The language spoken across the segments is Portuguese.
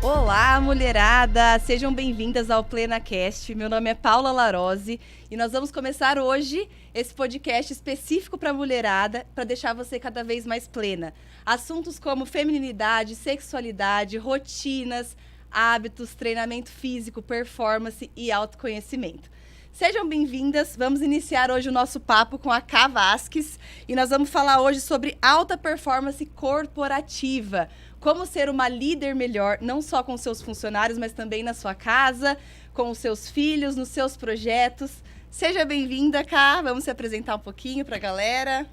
Olá, mulherada! Sejam bem-vindas ao PlenaCast. Meu nome é Paula Larose e nós vamos começar hoje esse podcast específico para a mulherada, para deixar você cada vez mais plena. Assuntos como feminilidade, sexualidade, rotinas, hábitos, treinamento físico, performance e autoconhecimento. Sejam bem-vindas, vamos iniciar hoje o nosso papo com a Ká Vasques e nós vamos falar hoje sobre alta performance corporativa. Como ser uma líder melhor, não só com seus funcionários, mas também na sua casa, com os seus filhos, nos seus projetos. Seja bem-vinda, Ká, vamos se apresentar um pouquinho para a galera.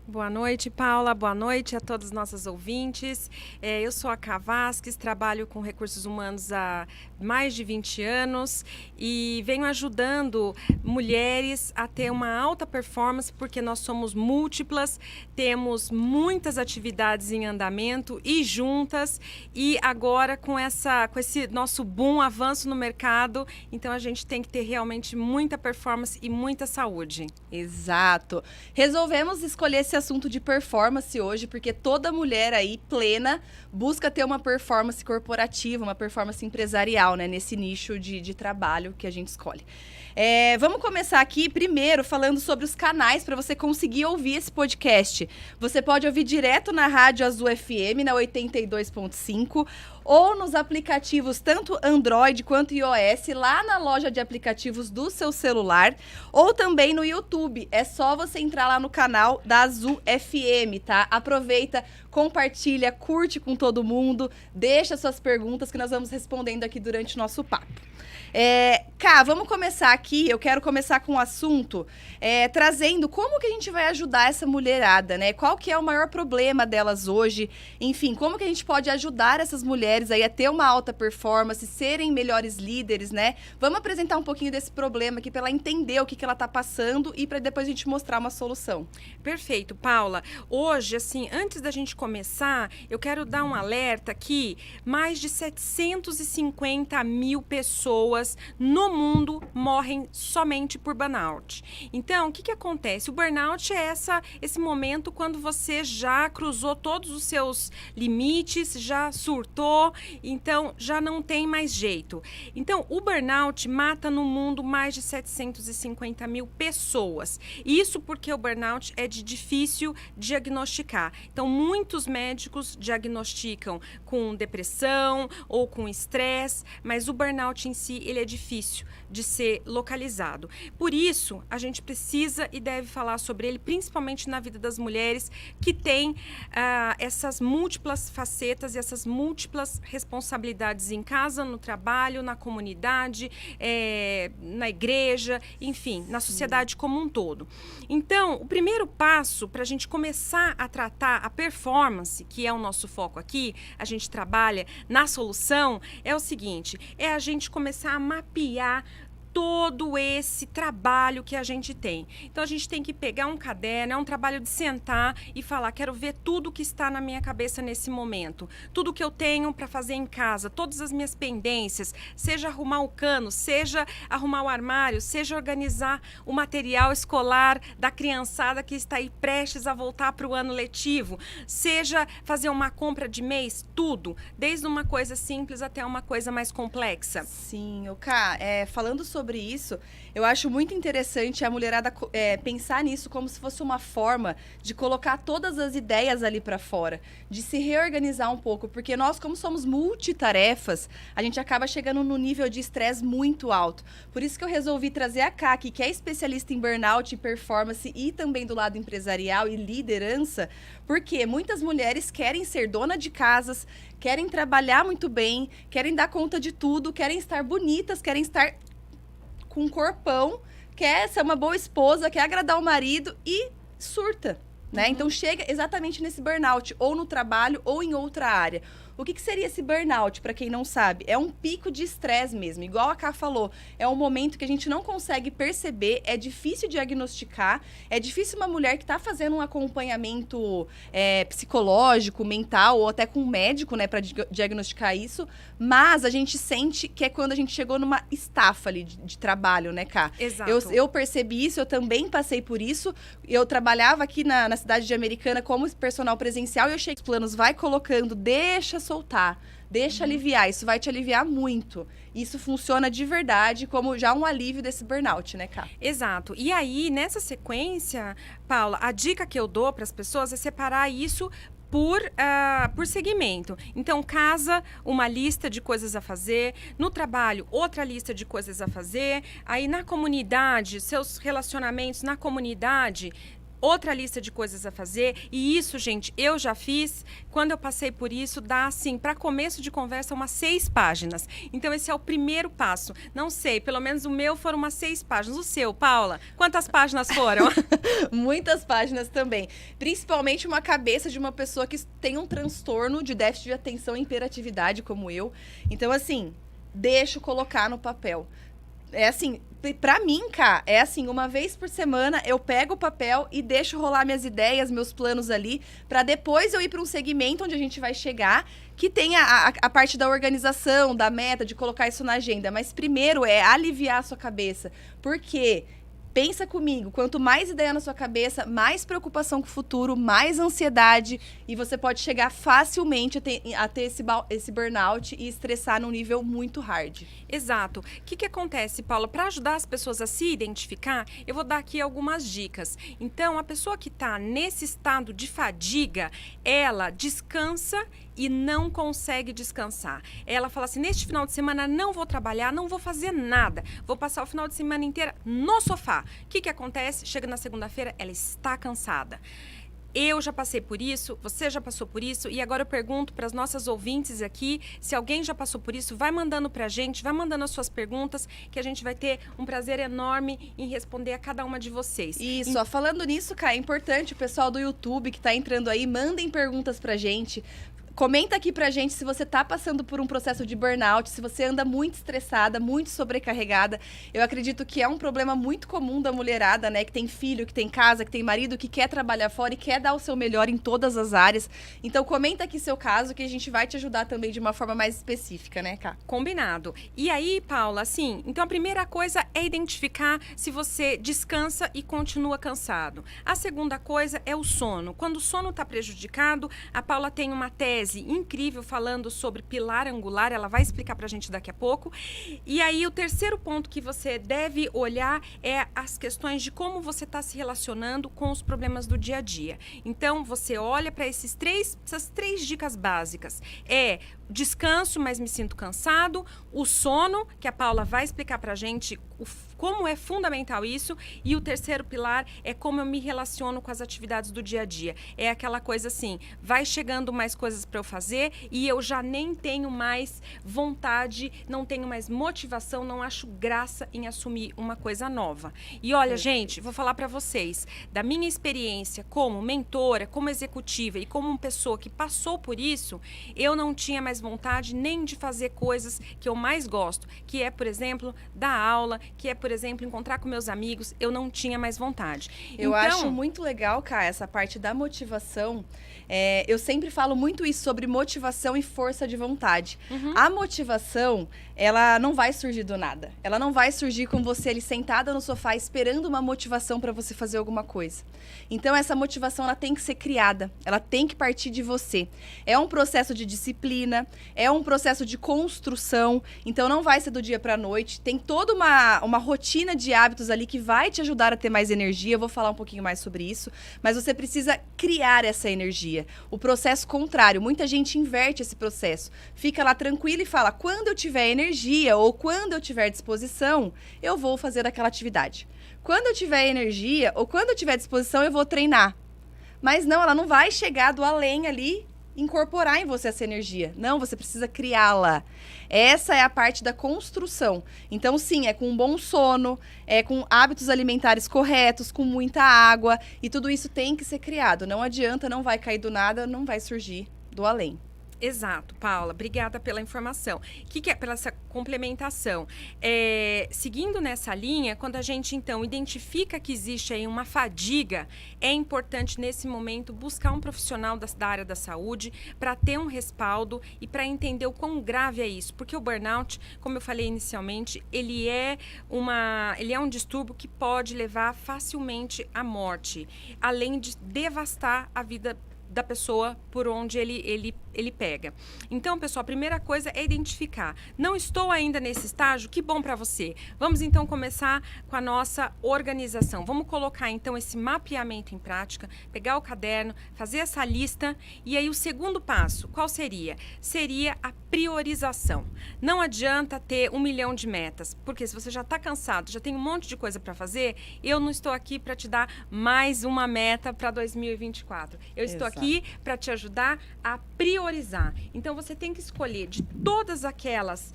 Boa noite, Paula. Boa noite a todos os nossos ouvintes. Eu sou a Ká Vasques, trabalho com recursos humanos há mais de 20 anos e venho ajudando mulheres a ter uma alta performance porque nós somos múltiplas, temos muitas atividades em andamento e juntas e agora com esse nosso boom, avanço no mercado, então a gente tem que ter realmente muita performance e muita saúde. Exato. Resolvemos escolher esse assunto de performance hoje, porque toda mulher aí plena busca ter uma performance corporativa, uma performance empresarial, né? Nesse nicho de trabalho que a gente escolhe. Vamos começar aqui primeiro falando sobre os canais para você conseguir ouvir esse podcast. Você pode ouvir direto na Rádio Azul FM, na 82.5, ou nos aplicativos tanto Android quanto iOS, lá na loja de aplicativos do seu celular, ou também no YouTube. É só você entrar lá no canal da Azul FM, tá? Aproveita, compartilha, curte com todo mundo, deixa suas perguntas que nós vamos respondendo aqui durante o nosso papo. Ká, vamos começar aqui. Eu quero começar com um assunto trazendo como que a gente vai ajudar essa mulherada, né? Qual que é o maior problema delas hoje? Enfim, como que a gente pode ajudar essas mulheres aí a ter uma alta performance, serem melhores líderes, né? Vamos apresentar um pouquinho desse problema aqui para ela entender o que ela está passando e para depois a gente mostrar uma solução. Perfeito, Paula. Hoje, assim, antes da gente começar, eu quero dar um alerta que mais de 750 mil pessoas no mundo morrem somente por burnout. Então, o que acontece? O burnout é esse momento quando você já cruzou todos os seus limites, já surtou, então já não tem mais jeito. Então, o burnout mata no mundo mais de 750 mil pessoas. Isso porque o burnout é de difícil diagnosticar. Então, muitos médicos diagnosticam com depressão ou com estresse, mas o burnout em si, ele é difícil de ser localizado. Por isso, a gente precisa e deve falar sobre ele, principalmente na vida das mulheres que têm essas múltiplas facetas e essas múltiplas responsabilidades em casa, no trabalho, na comunidade, na igreja, enfim, na sociedade como um todo. Então, o primeiro passo para a gente começar a tratar a performance, que é o nosso foco aqui, a gente trabalha na solução, é o seguinte, é a gente começar a mapear todo esse trabalho que a gente tem. Então, a gente tem que pegar um caderno, é um trabalho de sentar e falar, quero ver tudo que está na minha cabeça nesse momento, tudo que eu tenho para fazer em casa, todas as minhas pendências, seja arrumar o cano, seja arrumar o armário, seja organizar o material escolar da criançada que está aí prestes a voltar para o ano letivo, seja fazer uma compra de mês, tudo, desde uma coisa simples até uma coisa mais complexa. Sim, Ká, falando sobre isso, eu acho muito interessante a mulherada pensar nisso como se fosse uma forma de colocar todas as ideias ali para fora, de se reorganizar um pouco, porque nós, como somos multitarefas, a gente acaba chegando num nível de estresse muito alto. Por isso que eu resolvi trazer a Ká, que é especialista em burnout e performance e também do lado empresarial e liderança, porque muitas mulheres querem ser dona de casas, querem trabalhar muito bem, querem dar conta de tudo, querem estar bonitas, querem estar com um corpão, quer ser uma boa esposa, quer agradar o marido e surta, né? Então chega exatamente nesse burnout, ou no trabalho ou em outra área. O que seria esse burnout, para quem não sabe? É um pico de estresse mesmo, igual a Ká falou. É um momento que a gente não consegue perceber, é difícil diagnosticar, é difícil uma mulher que está fazendo um acompanhamento psicológico, mental, ou até com um médico, né, para diagnosticar isso, mas a gente sente que é quando a gente chegou numa estafa ali de trabalho, né, Ká? Exato. Eu percebi isso, eu também passei por isso. Eu trabalhava aqui na cidade de Americana como personal presencial e eu cheguei, os planos, vai colocando, deixa soltar, deixa aliviar, isso vai te aliviar muito. Isso funciona de verdade como já um alívio desse burnout, né, Ká? Exato. E aí, nessa sequência, Paula, a dica que eu dou para as pessoas é separar isso por segmento. Então, casa, uma lista de coisas a fazer. No trabalho, outra lista de coisas a fazer. Aí, na comunidade, seus relacionamentos na comunidade, outra lista de coisas a fazer. E isso, gente, eu já fiz. Quando eu passei por isso, dá, assim, para começo de conversa, umas 6 páginas. Então, esse é o primeiro passo. Não sei, pelo menos o meu foram umas 6 páginas. O seu, Paula, quantas páginas foram? Muitas páginas também. Principalmente uma cabeça de uma pessoa que tem um transtorno de déficit de atenção e hiperatividade, como eu. Então, assim, deixa eu colocar no papel. É assim, pra mim, Cá, é assim, uma vez por semana eu pego o papel e deixo rolar minhas ideias, meus planos ali, pra depois eu ir pra um segmento onde a gente vai chegar, que tem a parte da organização, da meta, de colocar isso na agenda. Mas primeiro é aliviar a sua cabeça. Por quê? Pensa comigo, quanto mais ideia na sua cabeça, mais preocupação com o futuro, mais ansiedade, e você pode chegar facilmente a ter esse burnout e estressar num nível muito hard. Exato. O que acontece, Paula? Para ajudar as pessoas a se identificar, eu vou dar aqui algumas dicas. Então, a pessoa que está nesse estado de fadiga, ela descansa e não consegue descansar. Ela fala assim, neste final de semana não vou trabalhar, não vou fazer nada. Vou passar o final de semana inteira no sofá. O que acontece? Chega na segunda-feira, ela está cansada. Eu já passei por isso, você já passou por isso, e agora eu pergunto para as nossas ouvintes aqui, se alguém já passou por isso, vai mandando para a gente, vai mandando as suas perguntas, que a gente vai ter um prazer enorme em responder a cada uma de vocês. Isso, ó, falando nisso, Cá, é importante o pessoal do YouTube que está entrando aí, mandem perguntas pra gente. Comenta aqui pra gente se você tá passando por um processo de burnout, se você anda muito estressada, muito sobrecarregada. Eu acredito que é um problema muito comum da mulherada, né? Que tem filho, que tem casa, que tem marido, que quer trabalhar fora e quer dar o seu melhor em todas as áreas. Então comenta aqui seu caso que a gente vai te ajudar também de uma forma mais específica, né, Cá? Combinado. E aí, Paula, assim, então a primeira coisa é identificar se você descansa e continua cansado. A segunda coisa é o sono. Quando o sono tá prejudicado, a Paula tem uma tese incrível falando sobre pilar angular, ela vai explicar pra gente daqui a pouco. E aí o terceiro ponto que você deve olhar é as questões de como você está se relacionando com os problemas do dia a dia. Então você olha para essas três dicas básicas. É descanso, mas me sinto cansado, o sono, que a Paula vai explicar pra gente como é fundamental isso, e o terceiro pilar é como eu me relaciono com as atividades do dia a dia. É aquela coisa assim, vai chegando mais coisas para eu fazer e eu já nem tenho mais vontade, não tenho mais motivação, não acho graça em assumir uma coisa nova. E olha, gente, vou falar para vocês, da minha experiência como mentora, como executiva e como uma pessoa que passou por isso, eu não tinha mais vontade nem de fazer coisas que eu mais gosto, que é, por exemplo, dar aula, que é, por exemplo, encontrar com meus amigos, eu não tinha mais vontade. Eu acho muito legal, Cá, essa parte da motivação. Eu sempre falo muito isso sobre motivação e força de vontade. A motivação, ela não vai surgir do nada. Ela não vai surgir com você ali sentada no sofá esperando uma motivação para você fazer alguma coisa. Então, essa motivação, ela tem que ser criada. Ela tem que partir de você. É um processo de disciplina, é um processo de construção. Então, não vai ser do dia para a noite. Tem toda uma rotina de hábitos ali que vai te ajudar a ter mais energia. Eu vou falar um pouquinho mais sobre isso. Mas você precisa criar essa energia. O processo contrário, muita gente inverte esse processo. Fica lá tranquila e fala, quando eu tiver energia ou quando eu tiver disposição, eu vou fazer aquela atividade. Quando eu tiver energia ou quando eu tiver disposição, eu vou treinar. Mas não, ela não vai chegar do além ali, incorporar em você essa energia. Não, você precisa criá-la. Essa é a parte da construção. Então, sim, é com um bom sono, é com hábitos alimentares corretos, com muita água, e tudo isso tem que ser criado. Não adianta, não vai cair do nada, não vai surgir do além. Exato, Paula. Obrigada pela informação. O que é pela essa complementação? Seguindo nessa linha, quando a gente, então, identifica que existe aí uma fadiga, é importante, nesse momento, buscar um profissional da área da saúde para ter um respaldo e para entender o quão grave é isso. Porque o burnout, como eu falei inicialmente, ele é um distúrbio que pode levar facilmente à morte, além de devastar a vida da pessoa por onde ele pega. Então, pessoal, a primeira coisa é identificar. Não estou ainda nesse estágio? Que bom para você. Vamos, então, começar com a nossa organização. Vamos colocar, então, esse mapeamento em prática, pegar o caderno, fazer essa lista. E aí, o segundo passo, qual seria? Seria a priorização. Não adianta ter 1 milhão de metas, porque se você já está cansado, já tem um monte de coisa para fazer, eu não estou aqui para te dar mais uma meta para 2024. Eu estou aqui para te ajudar a priorizar. Então, você tem que escolher de todas aquelas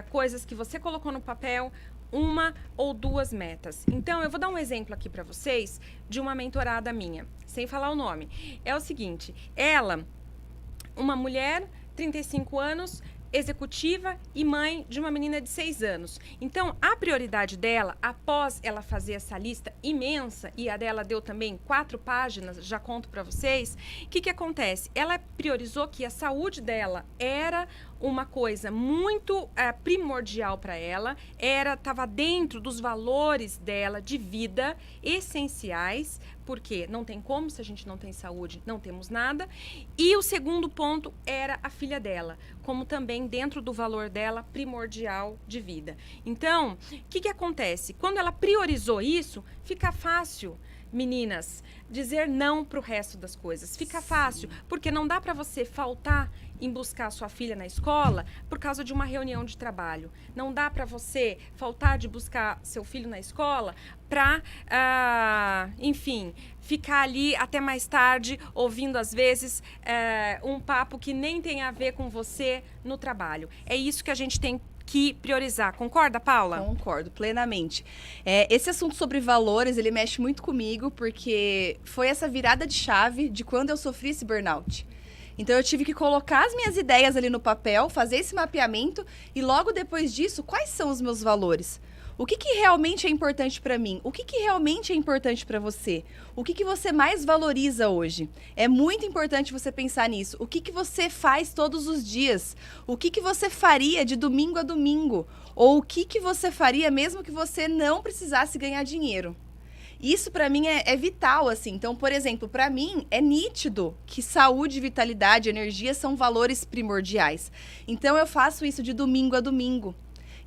coisas que você colocou no papel, 1 ou 2 metas. Então, eu vou dar um exemplo aqui para vocês de uma mentorada minha, sem falar o nome. É o seguinte, ela, uma mulher, 35 anos, executiva e mãe de uma menina de 6 anos. Então, a prioridade dela, após ela fazer essa lista imensa, e a dela deu também 4 páginas, já conto para vocês, o que acontece? Ela priorizou que a saúde dela era uma coisa muito primordial para ela, estava dentro dos valores dela de vida essenciais, porque não tem como, se a gente não tem saúde, não temos nada. E o segundo ponto era a filha dela, como também dentro do valor dela primordial de vida. Então, o que acontece? Quando ela priorizou isso, fica fácil, meninas, dizer não para o resto das coisas. Fica fácil, porque não dá para você faltar em buscar sua filha na escola por causa de uma reunião de trabalho. Não dá para você faltar de buscar seu filho na escola para, enfim, ficar ali até mais tarde ouvindo, às vezes, um papo que nem tem a ver com você no trabalho. É isso que a gente tem que priorizar. Concorda, Paula? Concordo, plenamente. Esse assunto sobre valores, ele mexe muito comigo, porque foi essa virada de chave de quando eu sofri esse burnout. Então, eu tive que colocar as minhas ideias ali no papel, fazer esse mapeamento e logo depois disso, quais são os meus valores? O que realmente é importante para mim? O que realmente é importante para você? O que você mais valoriza hoje? É muito importante você pensar nisso. O que você faz todos os dias? O que você faria de domingo a domingo? Ou o que você faria mesmo que você não precisasse ganhar dinheiro? Isso para mim é vital, assim. Então, por exemplo, para mim é nítido que saúde, vitalidade, energia são valores primordiais. Então, eu faço isso de domingo a domingo.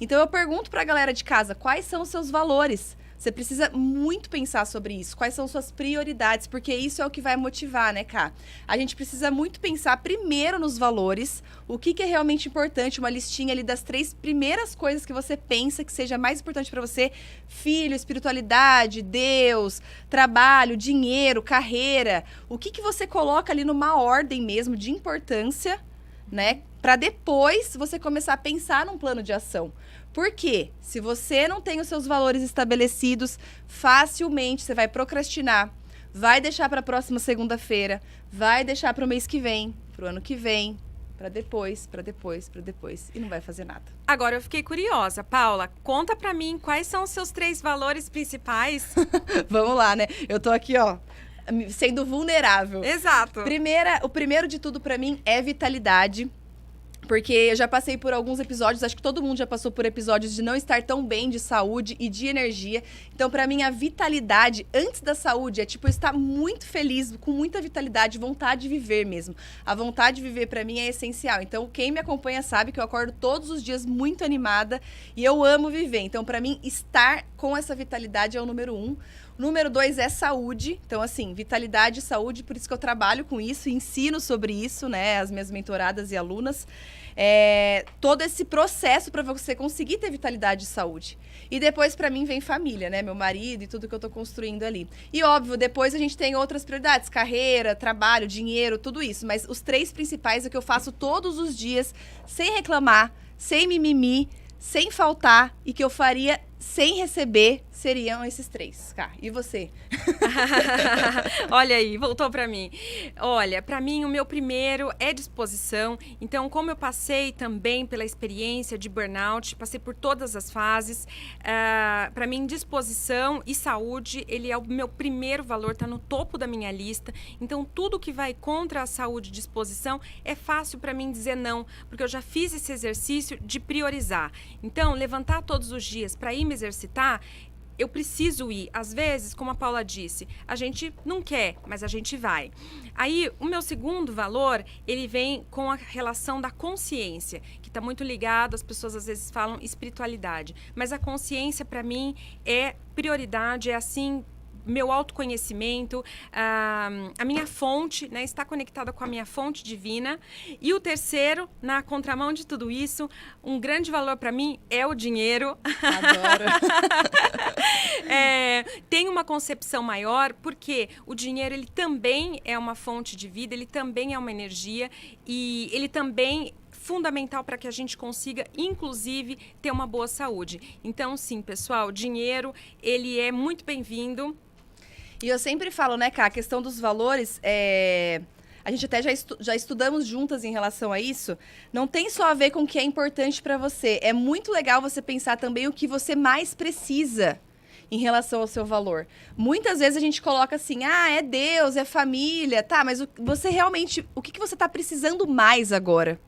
Então, eu pergunto para a galera de casa, quais são os seus valores? Você precisa muito pensar sobre isso. Quais são suas prioridades? Porque isso é o que vai motivar, né, Ká? A gente precisa muito pensar primeiro nos valores, o que é realmente importante, uma listinha ali das 3 primeiras coisas que você pensa que seja mais importante para você. Filho, espiritualidade, Deus, trabalho, dinheiro, carreira. O que você coloca ali numa ordem mesmo de importância, né? Para depois você começar a pensar num plano de ação. Porque se você não tem os seus valores estabelecidos, facilmente você vai procrastinar, vai deixar para a próxima segunda-feira, vai deixar para o mês que vem, para o ano que vem, para depois, e não vai fazer nada. Agora eu fiquei curiosa, Paula, conta para mim quais são os seus 3 valores principais. Vamos lá, né? Eu tô aqui, ó, sendo vulnerável. Exato. O primeiro de tudo para mim é vitalidade. Porque eu já passei por alguns episódios, acho que todo mundo já passou por episódios de não estar tão bem de saúde e de energia. Então, pra mim, a vitalidade antes da saúde é tipo estar muito feliz, com muita vitalidade, vontade de viver mesmo. A vontade de viver, pra mim, é essencial. Então, quem me acompanha sabe que eu acordo todos os dias muito animada e eu amo viver. Então, pra mim, estar com essa vitalidade é o número 1. Número 2 é saúde. Então, assim, vitalidade e saúde, por isso que eu trabalho com isso, ensino sobre isso, né, as minhas mentoradas e alunas. Todo esse processo para você conseguir ter vitalidade e saúde. E depois, para mim, vem família, né? Meu marido e tudo que eu tô construindo ali. E, óbvio, depois a gente tem outras prioridades. Carreira, trabalho, dinheiro, tudo isso. Mas os 3 principais é que eu faço todos os dias, sem reclamar, sem mimimi, sem faltar e que eu faria sem receber, seriam esses 3, Ká. E você? Olha aí, voltou para mim. Olha, para mim o meu primeiro é disposição. Então, como eu passei também pela experiência de burnout, passei por todas as fases, para mim disposição e saúde, ele é o meu primeiro valor, tá no topo da minha lista. Então, tudo que vai contra a saúde e disposição é fácil para mim dizer não, porque eu já fiz esse exercício de priorizar. Então, levantar todos os dias para ir me exercitar, eu preciso ir. Às vezes, como a Paula disse, a gente não quer, mas a gente vai. Aí, o meu segundo valor, ele vem com a relação da consciência, que está muito ligado, as pessoas às vezes falam espiritualidade, mas a consciência, para mim, é prioridade, é assim, meu autoconhecimento, a minha fonte, né, está conectada com a minha fonte divina. E o terceiro, na contramão de tudo isso, um grande valor para mim é o dinheiro. Adoro. Tem uma concepção maior, porque o dinheiro ele também é uma fonte de vida, ele também é uma energia e ele também fundamental para que a gente consiga, inclusive, ter uma boa saúde. Então, sim, pessoal, dinheiro, ele é muito bem-vindo. E eu sempre falo, né, Ká, a questão dos valores, a gente até já estudamos juntas em relação a isso, não tem só a ver com o que é importante para você. É muito legal você pensar também o que você mais precisa em relação ao seu valor. Muitas vezes a gente coloca assim, é Deus, é família, tá, mas você realmente, o que você tá precisando mais agora?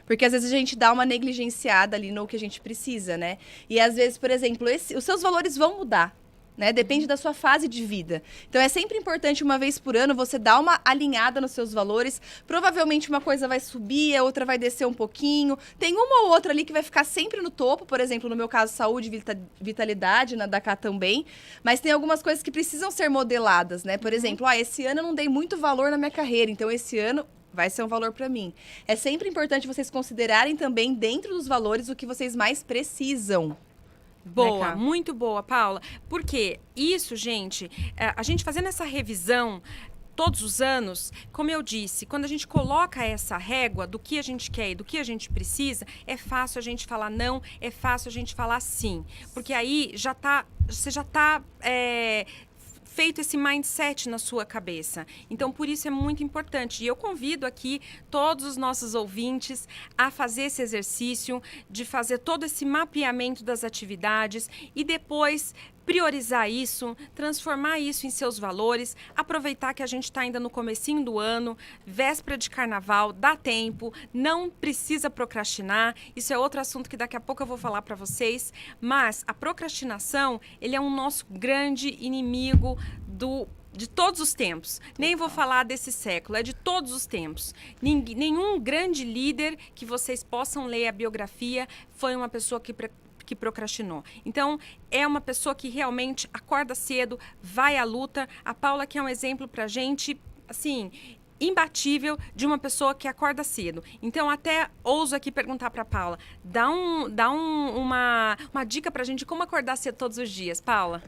Porque às vezes a gente dá uma negligenciada ali no que a gente precisa, né? E às vezes, por exemplo, os seus valores vão mudar. Né? Depende da sua fase de vida. Então é sempre importante, uma vez por ano, você dar uma alinhada nos seus valores. Provavelmente uma coisa vai subir, a outra vai descer um pouquinho. Tem uma ou outra ali que vai ficar sempre no topo, por exemplo, no meu caso, saúde e vitalidade, na da Cá também. Mas tem algumas coisas que precisam ser modeladas, né? Por exemplo, esse ano eu não dei muito valor na minha carreira, então esse ano vai ser um valor para mim. É sempre importante vocês considerarem também, dentro dos valores, o que vocês mais precisam. Boa, Né, muito boa, Paula. Porque isso, gente, a gente fazendo essa revisão todos os anos, como eu disse, quando a gente coloca essa régua do que a gente quer e do que a gente precisa, é fácil a gente falar não, é fácil a gente falar sim. Porque aí você já está feito esse mindset na sua cabeça. Então, por isso é muito importante. E eu convido aqui todos os nossos ouvintes a fazer esse exercício, de fazer todo esse mapeamento das atividades e depois priorizar isso, transformar isso em seus valores, aproveitar que a gente está ainda no comecinho do ano, véspera de carnaval, dá tempo, não precisa procrastinar. Isso é outro assunto que daqui a pouco eu vou falar para vocês, mas a procrastinação, ele é um nosso grande inimigo de todos os tempos. Nem vou falar desse século, é de todos os tempos. Nenhum grande líder que vocês possam ler a biografia foi uma pessoa que procrastinou. Então, é uma pessoa que realmente acorda cedo, vai à luta. A Paula que é um exemplo pra gente, assim, imbatível de uma pessoa que acorda cedo. Então, até ouso aqui perguntar pra Paula, dá uma dica pra gente de como acordar cedo todos os dias, Paula.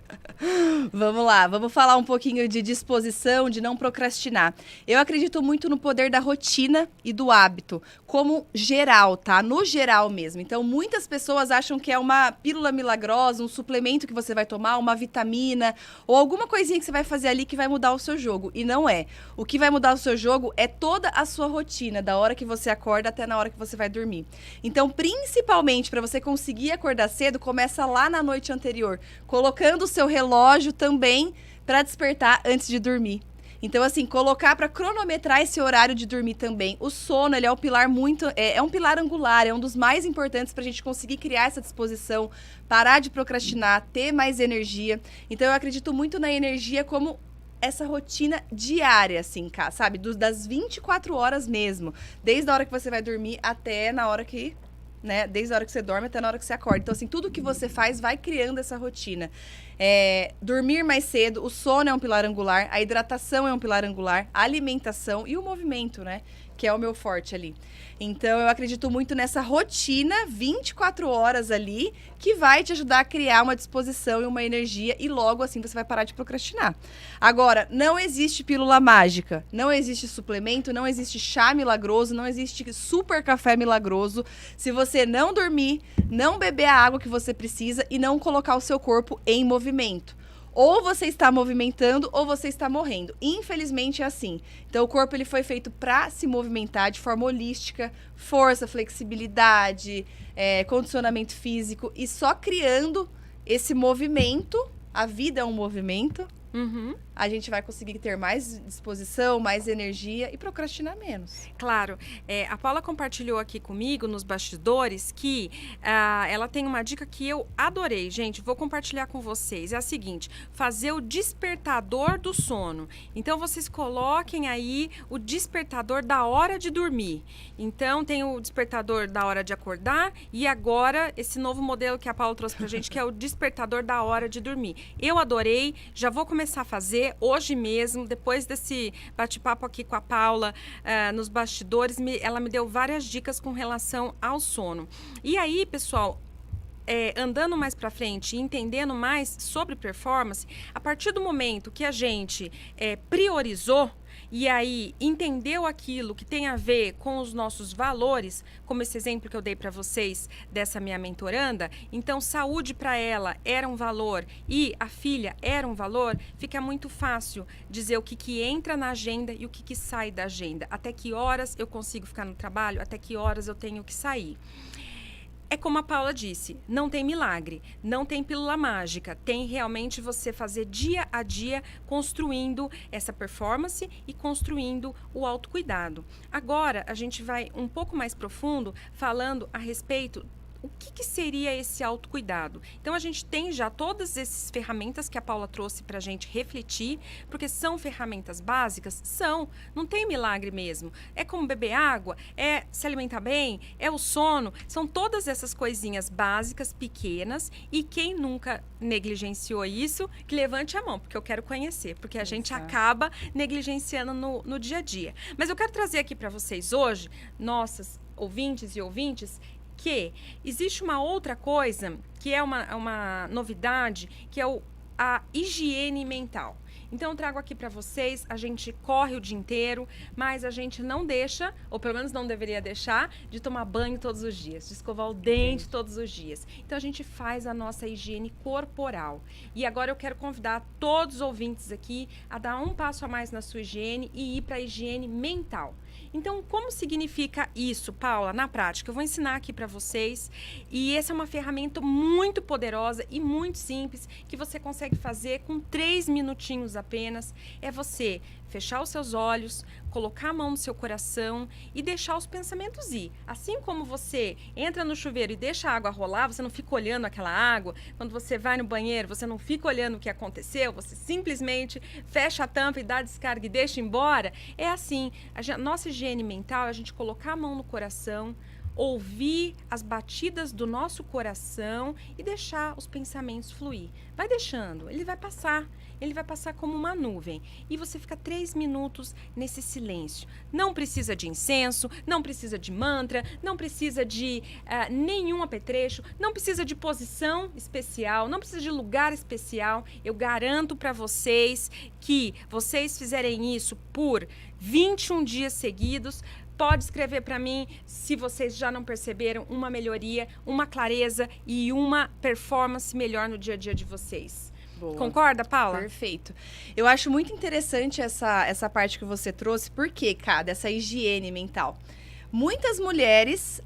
Vamos lá, vamos falar um pouquinho de disposição, de não procrastinar. Eu acredito muito no poder da rotina e do hábito, como geral, tá? No geral mesmo. Então, muitas pessoas acham que é uma pílula milagrosa, um suplemento que você vai tomar, uma vitamina, ou alguma coisinha que você vai fazer ali que vai mudar o seu jogo. E não é. O que vai mudar o seu jogo é toda a sua rotina, da hora que você acorda até na hora que você vai dormir. Então, principalmente, para você conseguir acordar cedo, começa lá na noite anterior, colocando o seu relógio também para despertar antes de dormir. Então, assim, colocar para cronometrar esse horário de dormir também. O sono, ele é um pilar é um pilar angular, é um dos mais importantes para a gente conseguir criar essa disposição, parar de procrastinar, ter mais energia. Então, eu acredito muito na energia como essa rotina diária, assim, sabe? Das 24 horas mesmo. Desde a hora que você vai dormir até na hora que... né? Desde a hora que você dorme até na hora que você acorda. Então, assim, tudo que você faz vai criando essa rotina. Dormir mais cedo, o sono é um pilar angular, a hidratação é um pilar angular, a alimentação e o movimento, né? Que é o meu forte ali. Então, eu acredito muito nessa rotina 24 horas ali, que vai te ajudar a criar uma disposição e uma energia, e logo assim você vai parar de procrastinar. Agora, não existe pílula mágica, não existe suplemento, não existe chá milagroso, não existe super café milagroso, se você não dormir, não beber a água que você precisa e não colocar o seu corpo em movimento. Ou você está movimentando ou você está morrendo. Infelizmente é assim. Então o corpo ele foi feito para se movimentar de forma holística, força, flexibilidade, condicionamento físico, e só criando esse movimento, a vida é um movimento, a gente vai conseguir ter mais disposição, mais energia e procrastinar menos. Claro. A Paula compartilhou aqui comigo nos bastidores que ela tem uma dica que eu adorei, gente. Vou compartilhar com vocês. É a seguinte: fazer o despertador do sono. Então, vocês coloquem aí o despertador da hora de dormir. Então, tem o despertador da hora de acordar e agora esse novo modelo que a Paula trouxe pra gente, que é o despertador da hora de dormir. Eu adorei, já vou começar a fazer hoje mesmo, depois desse bate-papo aqui com a Paula nos bastidores, ela me deu várias dicas com relação ao sono. E aí, pessoal, andando mais para frente e entendendo mais sobre performance, a partir do momento que a gente priorizou e aí entendeu aquilo que tem a ver com os nossos valores, como esse exemplo que eu dei para vocês dessa minha mentoranda, então saúde para ela era um valor e a filha era um valor, fica muito fácil dizer o que entra na agenda e o que sai da agenda, até que horas eu consigo ficar no trabalho, até que horas eu tenho que sair. É como a Paula disse, não tem milagre, não tem pílula mágica, tem realmente você fazer dia a dia construindo essa performance e construindo o autocuidado. Agora, a gente vai um pouco mais profundo falando a respeito o que seria esse autocuidado. Então, a gente tem já todas essas ferramentas que a Paula trouxe para a gente refletir, porque são ferramentas básicas? São, não tem milagre mesmo. É como beber água, é se alimentar bem, é o sono, são todas essas coisinhas básicas, pequenas, e quem nunca negligenciou isso, que levante a mão, porque eu quero conhecer, porque a gente acaba negligenciando no dia a dia. Mas eu quero trazer aqui para vocês hoje, nossas ouvintes e ouvintes, que existe uma outra coisa que é uma novidade, que é a higiene mental. Então, eu trago aqui para vocês, a gente corre o dia inteiro, mas a gente não deixa, ou pelo menos não deveria deixar, de tomar banho todos os dias, de escovar o dente todos os dias. Então, a gente faz a nossa higiene corporal. E agora eu quero convidar todos os ouvintes aqui a dar um passo a mais na sua higiene e ir para a higiene mental. Então, como significa isso, Paula, na prática? Eu vou ensinar aqui para vocês e essa é uma ferramenta muito poderosa e muito simples que você consegue fazer com 3 minutinhos apenas. É você fechar os seus olhos, colocar a mão no seu coração e deixar os pensamentos ir. Assim como você entra no chuveiro e deixa a água rolar, você não fica olhando aquela água. Quando você vai no banheiro, você não fica olhando o que aconteceu, você simplesmente fecha a tampa e dá a descarga e deixa embora. É assim, nossa higiene mental é a gente colocar a mão no coração, ouvir as batidas do nosso coração e deixar os pensamentos fluir. Vai deixando, ele vai passar como uma nuvem. E você fica 3 minutos nesse silêncio. Não precisa de incenso, não precisa de mantra, não precisa de nenhum apetrecho, não precisa de posição especial, não precisa de lugar especial. Eu garanto para vocês que vocês fizerem isso por 21 dias seguidos, pode escrever para mim se vocês já não perceberam uma melhoria, uma clareza e uma performance melhor no dia a dia de vocês. Boa. Concorda, Paula? Perfeito. Eu acho muito interessante essa parte que você trouxe, porque, cara, dessa higiene mental. Muitas mulheres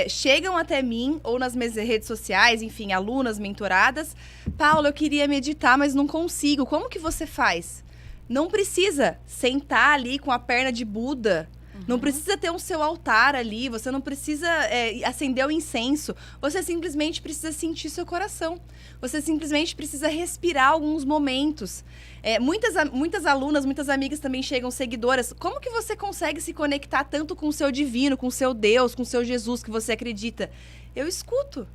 chegam até mim ou nas minhas redes sociais, enfim, alunas, mentoradas. Paula, eu queria meditar, mas não consigo. Como que você faz? Não precisa sentar ali com a perna de Buda. Não precisa ter o seu altar ali, você não precisa acender o incenso, você simplesmente precisa sentir seu coração. Você simplesmente precisa respirar alguns momentos. Muitas alunas, muitas amigas também chegam, seguidoras. Como que você consegue se conectar tanto com o seu divino, com o seu Deus, com o seu Jesus que você acredita? Eu escuto,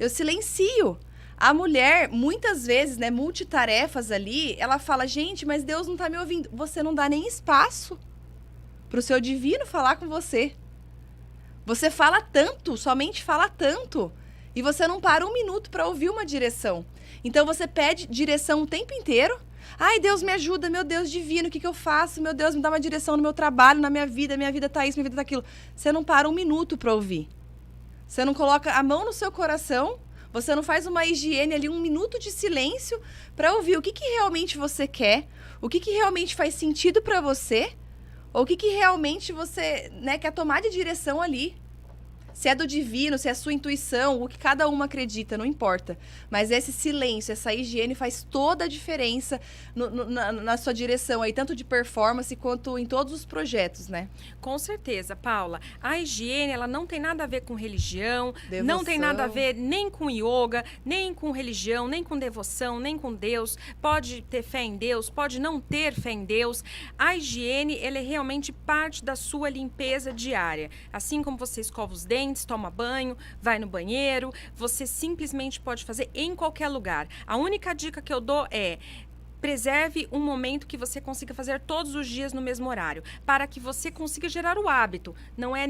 eu silencio. A mulher, muitas vezes, multitarefas ali, ela fala, gente, mas Deus não tá me ouvindo. Você não dá nem espaço para o seu divino falar com você. Você fala tanto, sua mente fala tanto, e você não para um minuto para ouvir uma direção. Então você pede direção o tempo inteiro. Ai, Deus me ajuda, meu Deus divino, o que eu faço? Meu Deus, me dá uma direção no meu trabalho, na minha vida tá isso, minha vida tá aquilo. Você não para um minuto para ouvir. Você não coloca a mão no seu coração, você não faz uma higiene ali, um minuto de silêncio para ouvir o que realmente você quer, o que realmente faz sentido para você, ou o que realmente você quer tomar de direção ali. Se é do divino, se é a sua intuição, o que cada uma acredita, não importa. Mas esse silêncio, essa higiene faz toda a diferença na sua direção aí, tanto de performance quanto em todos os projetos, né? Com certeza, Paula. A higiene, ela não tem nada a ver com religião, Devoção. não tem nada a ver nem com yoga, nem com religião, nem com devoção, nem com Deus. Pode ter fé em Deus, pode não ter fé em Deus. A higiene, ela é realmente parte da sua limpeza diária. Assim como você escova os dentes, toma banho, vai no banheiro, você simplesmente pode fazer em qualquer lugar. A única dica que eu dou é: preserve um momento que você consiga fazer todos os dias no mesmo horário, para que você consiga gerar o hábito. Não é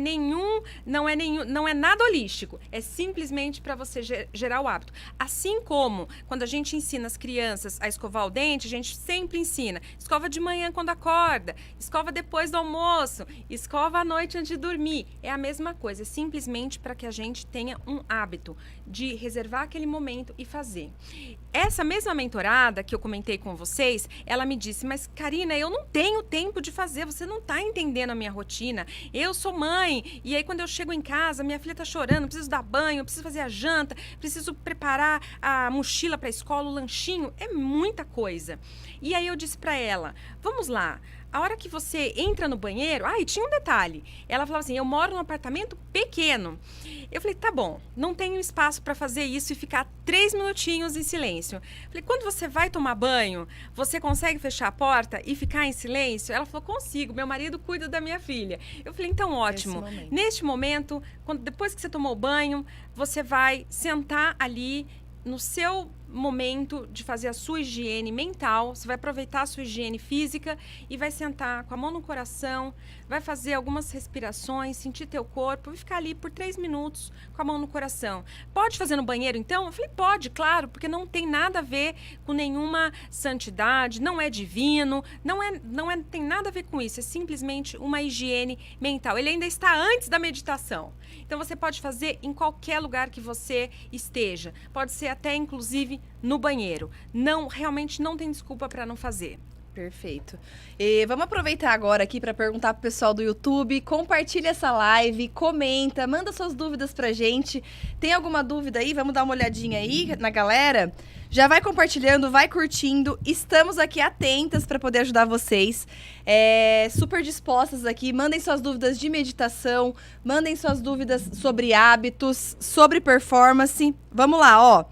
nada holístico, é simplesmente para você gerar o hábito. Assim como quando a gente ensina as crianças a escovar o dente, a gente sempre ensina: escova de manhã quando acorda, escova depois do almoço, escova à noite antes de dormir. É a mesma coisa, é simplesmente para que a gente tenha um hábito de reservar aquele momento e fazer. Essa mesma mentorada que eu comentei com vocês, ela me disse: mas Karina, eu não tenho tempo de fazer, você não está entendendo a minha rotina. Eu sou mãe, e aí quando eu chego em casa, minha filha está chorando, preciso dar banho, preciso fazer a janta, preciso preparar a mochila para a escola, o lanchinho, é muita coisa. E aí eu disse para ela: vamos lá, a hora que você entra no banheiro... e tinha um detalhe. Ela falava assim: eu moro num apartamento pequeno. Eu falei: tá bom, não tenho espaço para fazer isso e ficar 3 minutinhos em silêncio. Falei: quando você vai tomar banho, você consegue fechar a porta e ficar em silêncio? Ela falou: consigo, meu marido cuida da minha filha. Eu falei: então ótimo. Neste momento, depois que você tomou banho, você vai sentar ali no seu momento de fazer a sua higiene mental. Você vai aproveitar a sua higiene física e vai sentar com a mão no coração, vai fazer algumas respirações, sentir teu corpo e ficar ali por 3 minutos com a mão no coração. Pode fazer no banheiro, então? Eu falei: pode, claro, porque não tem nada a ver com nenhuma santidade, não é divino, tem nada a ver com isso, é simplesmente uma higiene mental. Ele ainda está antes da meditação. Então você pode fazer em qualquer lugar que você esteja. Pode ser até, inclusive, no banheiro. Realmente não tem desculpa para não fazer. Perfeito. E vamos aproveitar agora aqui para perguntar pro pessoal do YouTube. Compartilha essa live, comenta, manda suas dúvidas pra gente. Tem alguma dúvida aí? Vamos dar uma olhadinha aí na galera? Já vai compartilhando, vai curtindo. Estamos aqui atentas para poder ajudar vocês. Super dispostas aqui. Mandem suas dúvidas de meditação, mandem suas dúvidas sobre hábitos, sobre performance. Vamos lá, ó.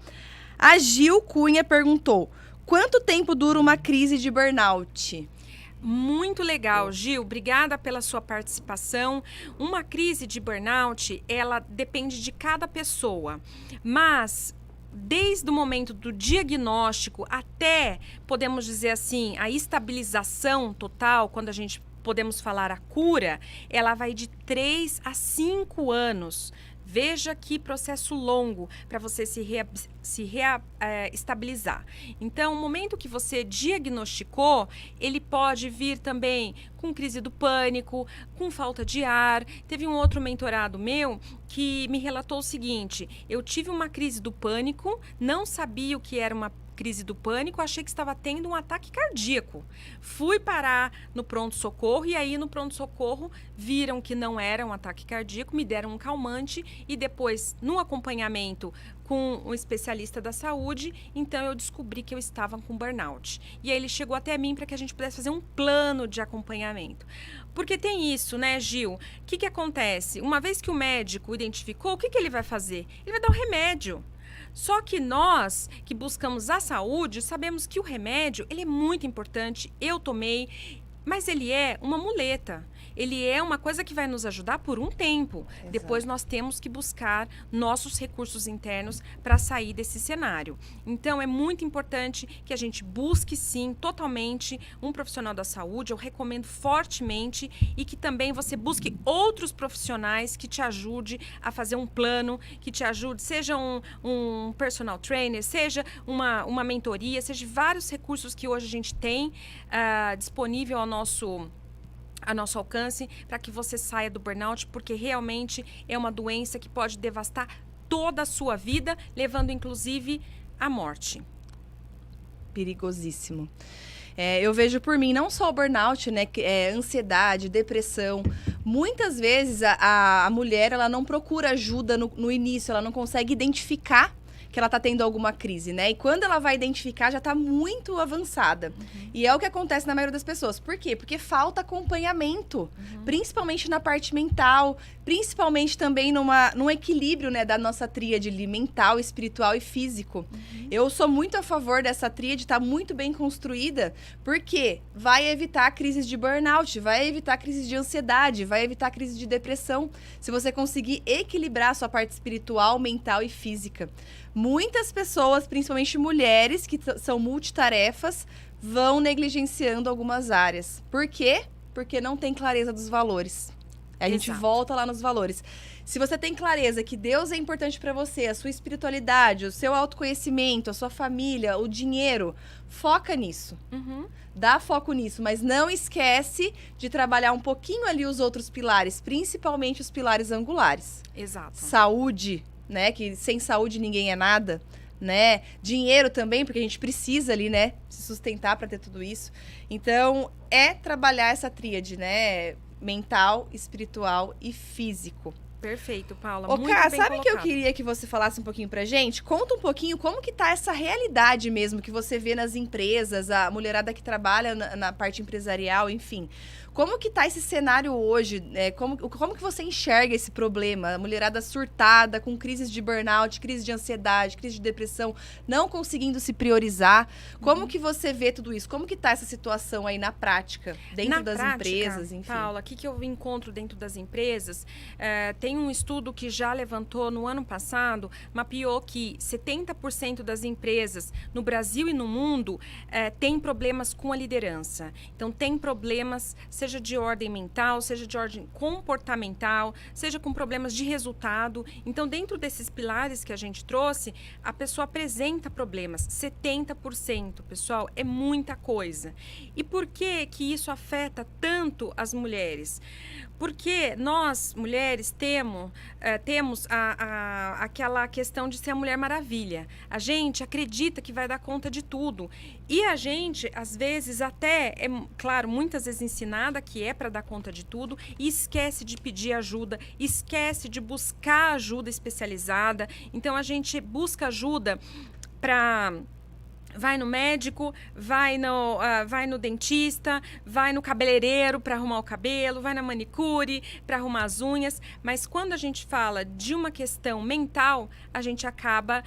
A Gil Cunha perguntou: quanto tempo dura uma crise de burnout? Muito legal, Gil. Obrigada pela sua participação. Uma crise de burnout, ela depende de cada pessoa. Mas desde o momento do diagnóstico até, podemos dizer assim, a estabilização total, quando a gente podemos falar a cura, ela vai de 3 a 5 anos. Veja que processo longo para você se estabilizar. Então, o momento que você diagnosticou, ele pode vir também com crise do pânico, com falta de ar. Teve um outro mentorado meu que me relatou o seguinte: eu tive uma crise do pânico, não sabia o que era uma crise do pânico, achei que estava tendo um ataque cardíaco. Fui parar no pronto-socorro e aí no pronto-socorro viram que não era um ataque cardíaco, me deram um calmante e depois, no acompanhamento com um especialista da saúde, então eu descobri que eu estava com burnout. E aí ele chegou até mim para que a gente pudesse fazer um plano de acompanhamento. Porque tem isso, né, Gil? O que acontece? Uma vez que o médico identificou, o que ele vai fazer? Ele vai dar um remédio. Só que nós, que buscamos a saúde, sabemos que o remédio, ele é muito importante, eu tomei, mas ele é uma muleta. Ele é uma coisa que vai nos ajudar por um tempo. Exato. Depois nós temos que buscar nossos recursos internos para sair desse cenário. Então é muito importante que a gente busque sim, totalmente, um profissional da saúde. Eu recomendo fortemente, e que também você busque outros profissionais que te ajude a fazer um plano, que te ajude, seja um personal trainer, seja uma mentoria, seja vários recursos que hoje a gente tem disponível a nosso alcance, para que você saia do burnout, porque realmente é uma doença que pode devastar toda a sua vida, levando inclusive à morte. Perigosíssimo. Eu vejo por mim, não só o burnout, né? Ansiedade, depressão. Muitas vezes a mulher, ela não procura ajuda no início, ela não consegue identificar que ela tá tendo alguma crise, né? E quando ela vai identificar, já tá muito avançada. E é o que acontece na maioria das pessoas. Por quê? Porque falta acompanhamento, principalmente na parte mental, principalmente também num equilíbrio, né, da nossa tríade mental, espiritual e físico. Eu sou muito a favor dessa tríade estar muito bem construída, porque vai evitar crises de burnout, vai evitar crises de ansiedade, vai evitar crises de depressão, se você conseguir equilibrar a sua parte espiritual, mental e física. Muitas pessoas, principalmente mulheres que são multitarefas, vão negligenciando algumas áreas. Por quê? Porque não tem clareza dos valores. A gente volta lá nos valores. Se você tem clareza que Deus é importante para você, a sua espiritualidade, o seu autoconhecimento, a sua família, o dinheiro, foca nisso. Dá foco nisso, mas não esquece de trabalhar um pouquinho ali os outros pilares, principalmente os pilares angulares. Exato. Saúde, né? Que sem saúde ninguém é nada, né? Dinheiro também, porque a gente precisa ali, né? Se sustentar para ter tudo isso. Então, trabalhar essa tríade, né? Mental, espiritual e físico. Perfeito, Paula. Ô, muito Ká, bem sabe colocado. que eu queria que você falasse um pouquinho pra gente? Conta um pouquinho como que tá essa realidade mesmo que você vê nas empresas, a mulherada que trabalha na parte empresarial, enfim. Como que tá esse cenário hoje? Como que você enxerga esse problema? A mulherada surtada, com crises de burnout, crise de ansiedade, crise de depressão, não conseguindo se priorizar. Como que você vê tudo isso? Como que tá essa situação aí na prática, dentro das empresas, enfim? Paula, o que eu encontro dentro das empresas? Tem um estudo que já levantou no ano passado, mapeou que 70% das empresas no Brasil e no mundo têm problemas com a liderança. Então, tem problemas, seja de ordem mental, seja de ordem comportamental, seja com problemas de resultado. Então, dentro desses pilares que a gente trouxe, a pessoa apresenta problemas. 70%, pessoal, é muita coisa. E por que que isso afeta tanto as mulheres? Porque nós, mulheres, temos aquela questão de ser a Mulher Maravilha. A gente acredita que vai dar conta de tudo. E a gente, às vezes, até, claro, muitas vezes ensinada que é para dar conta de tudo e esquece de pedir ajuda, esquece de buscar ajuda especializada. Então, a gente busca ajuda para... Vai no médico, vai no dentista, vai no cabeleireiro para arrumar o cabelo, vai na manicure para arrumar as unhas. Mas quando a gente fala de uma questão mental, a gente acaba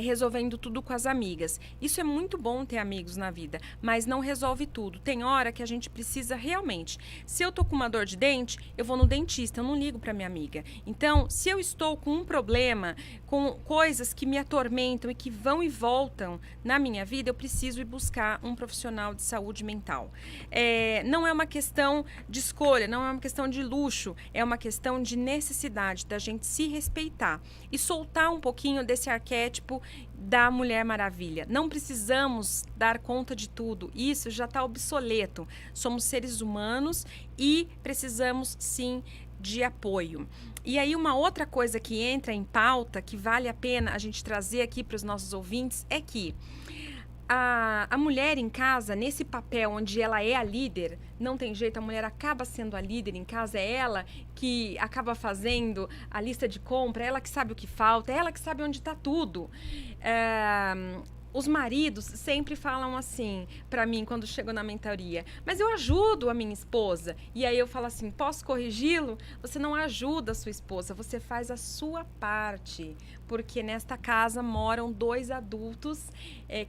resolvendo tudo com as amigas. Isso é muito bom ter amigos na vida, mas não resolve tudo. Tem hora que a gente precisa realmente. Se eu tô com uma dor de dente, eu vou no dentista, eu não ligo para minha amiga. Então, se eu estou com um problema, com coisas que me atormentam e que vão e voltam na minha vida, eu preciso ir buscar um profissional de saúde mental. Não é uma questão de escolha, não é uma questão de luxo, é uma questão de necessidade da gente se respeitar e soltar um pouquinho desse arquétipo da Mulher Maravilha. Não precisamos dar conta de tudo, isso já está obsoleto. Somos seres humanos e precisamos sim de apoio. E aí uma outra coisa que entra em pauta, que vale a pena a gente trazer aqui para os nossos ouvintes, é que a mulher em casa, nesse papel onde ela é a líder, não tem jeito, a mulher acaba sendo a líder em casa, é ela que acaba fazendo a lista de compra, é ela que sabe o que falta, é ela que sabe onde está tudo. Os maridos sempre falam assim para mim quando chego na mentoria, mas eu ajudo a minha esposa. E aí eu falo assim, posso corrigi-lo? Você não ajuda a sua esposa, você faz a sua parte. Porque nesta casa moram 2 adultos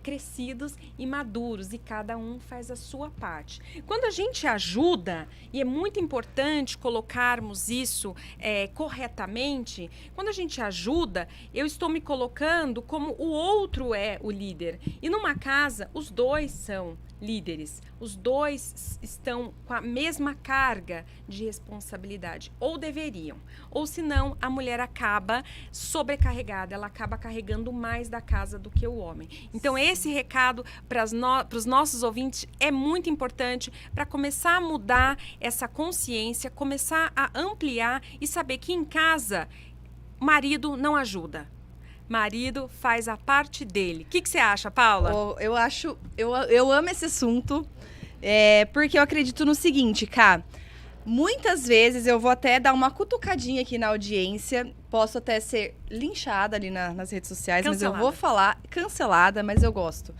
crescidos e maduros e cada um faz a sua parte. Quando a gente ajuda, e é muito importante colocarmos isso corretamente, quando a gente ajuda, eu estou me colocando como o outro é o líder. E numa casa, os 2 são líderes. Os 2 estão com a mesma carga de responsabilidade, ou deveriam. Ou senão, a mulher acaba sobrecarregada, ela acaba carregando mais da casa do que o homem. Então, esse recado para os nossos ouvintes é muito importante para começar a mudar essa consciência, começar a ampliar e saber que em casa, marido não ajuda. marido faz a parte dele. O que você acha, Paula? Eu amo esse assunto, porque eu acredito no seguinte, Cá. Muitas vezes eu vou até dar uma cutucadinha aqui na audiência, posso até ser linchada ali nas redes sociais, Cancelada. mas eu vou falar, cancelada, mas eu gosto.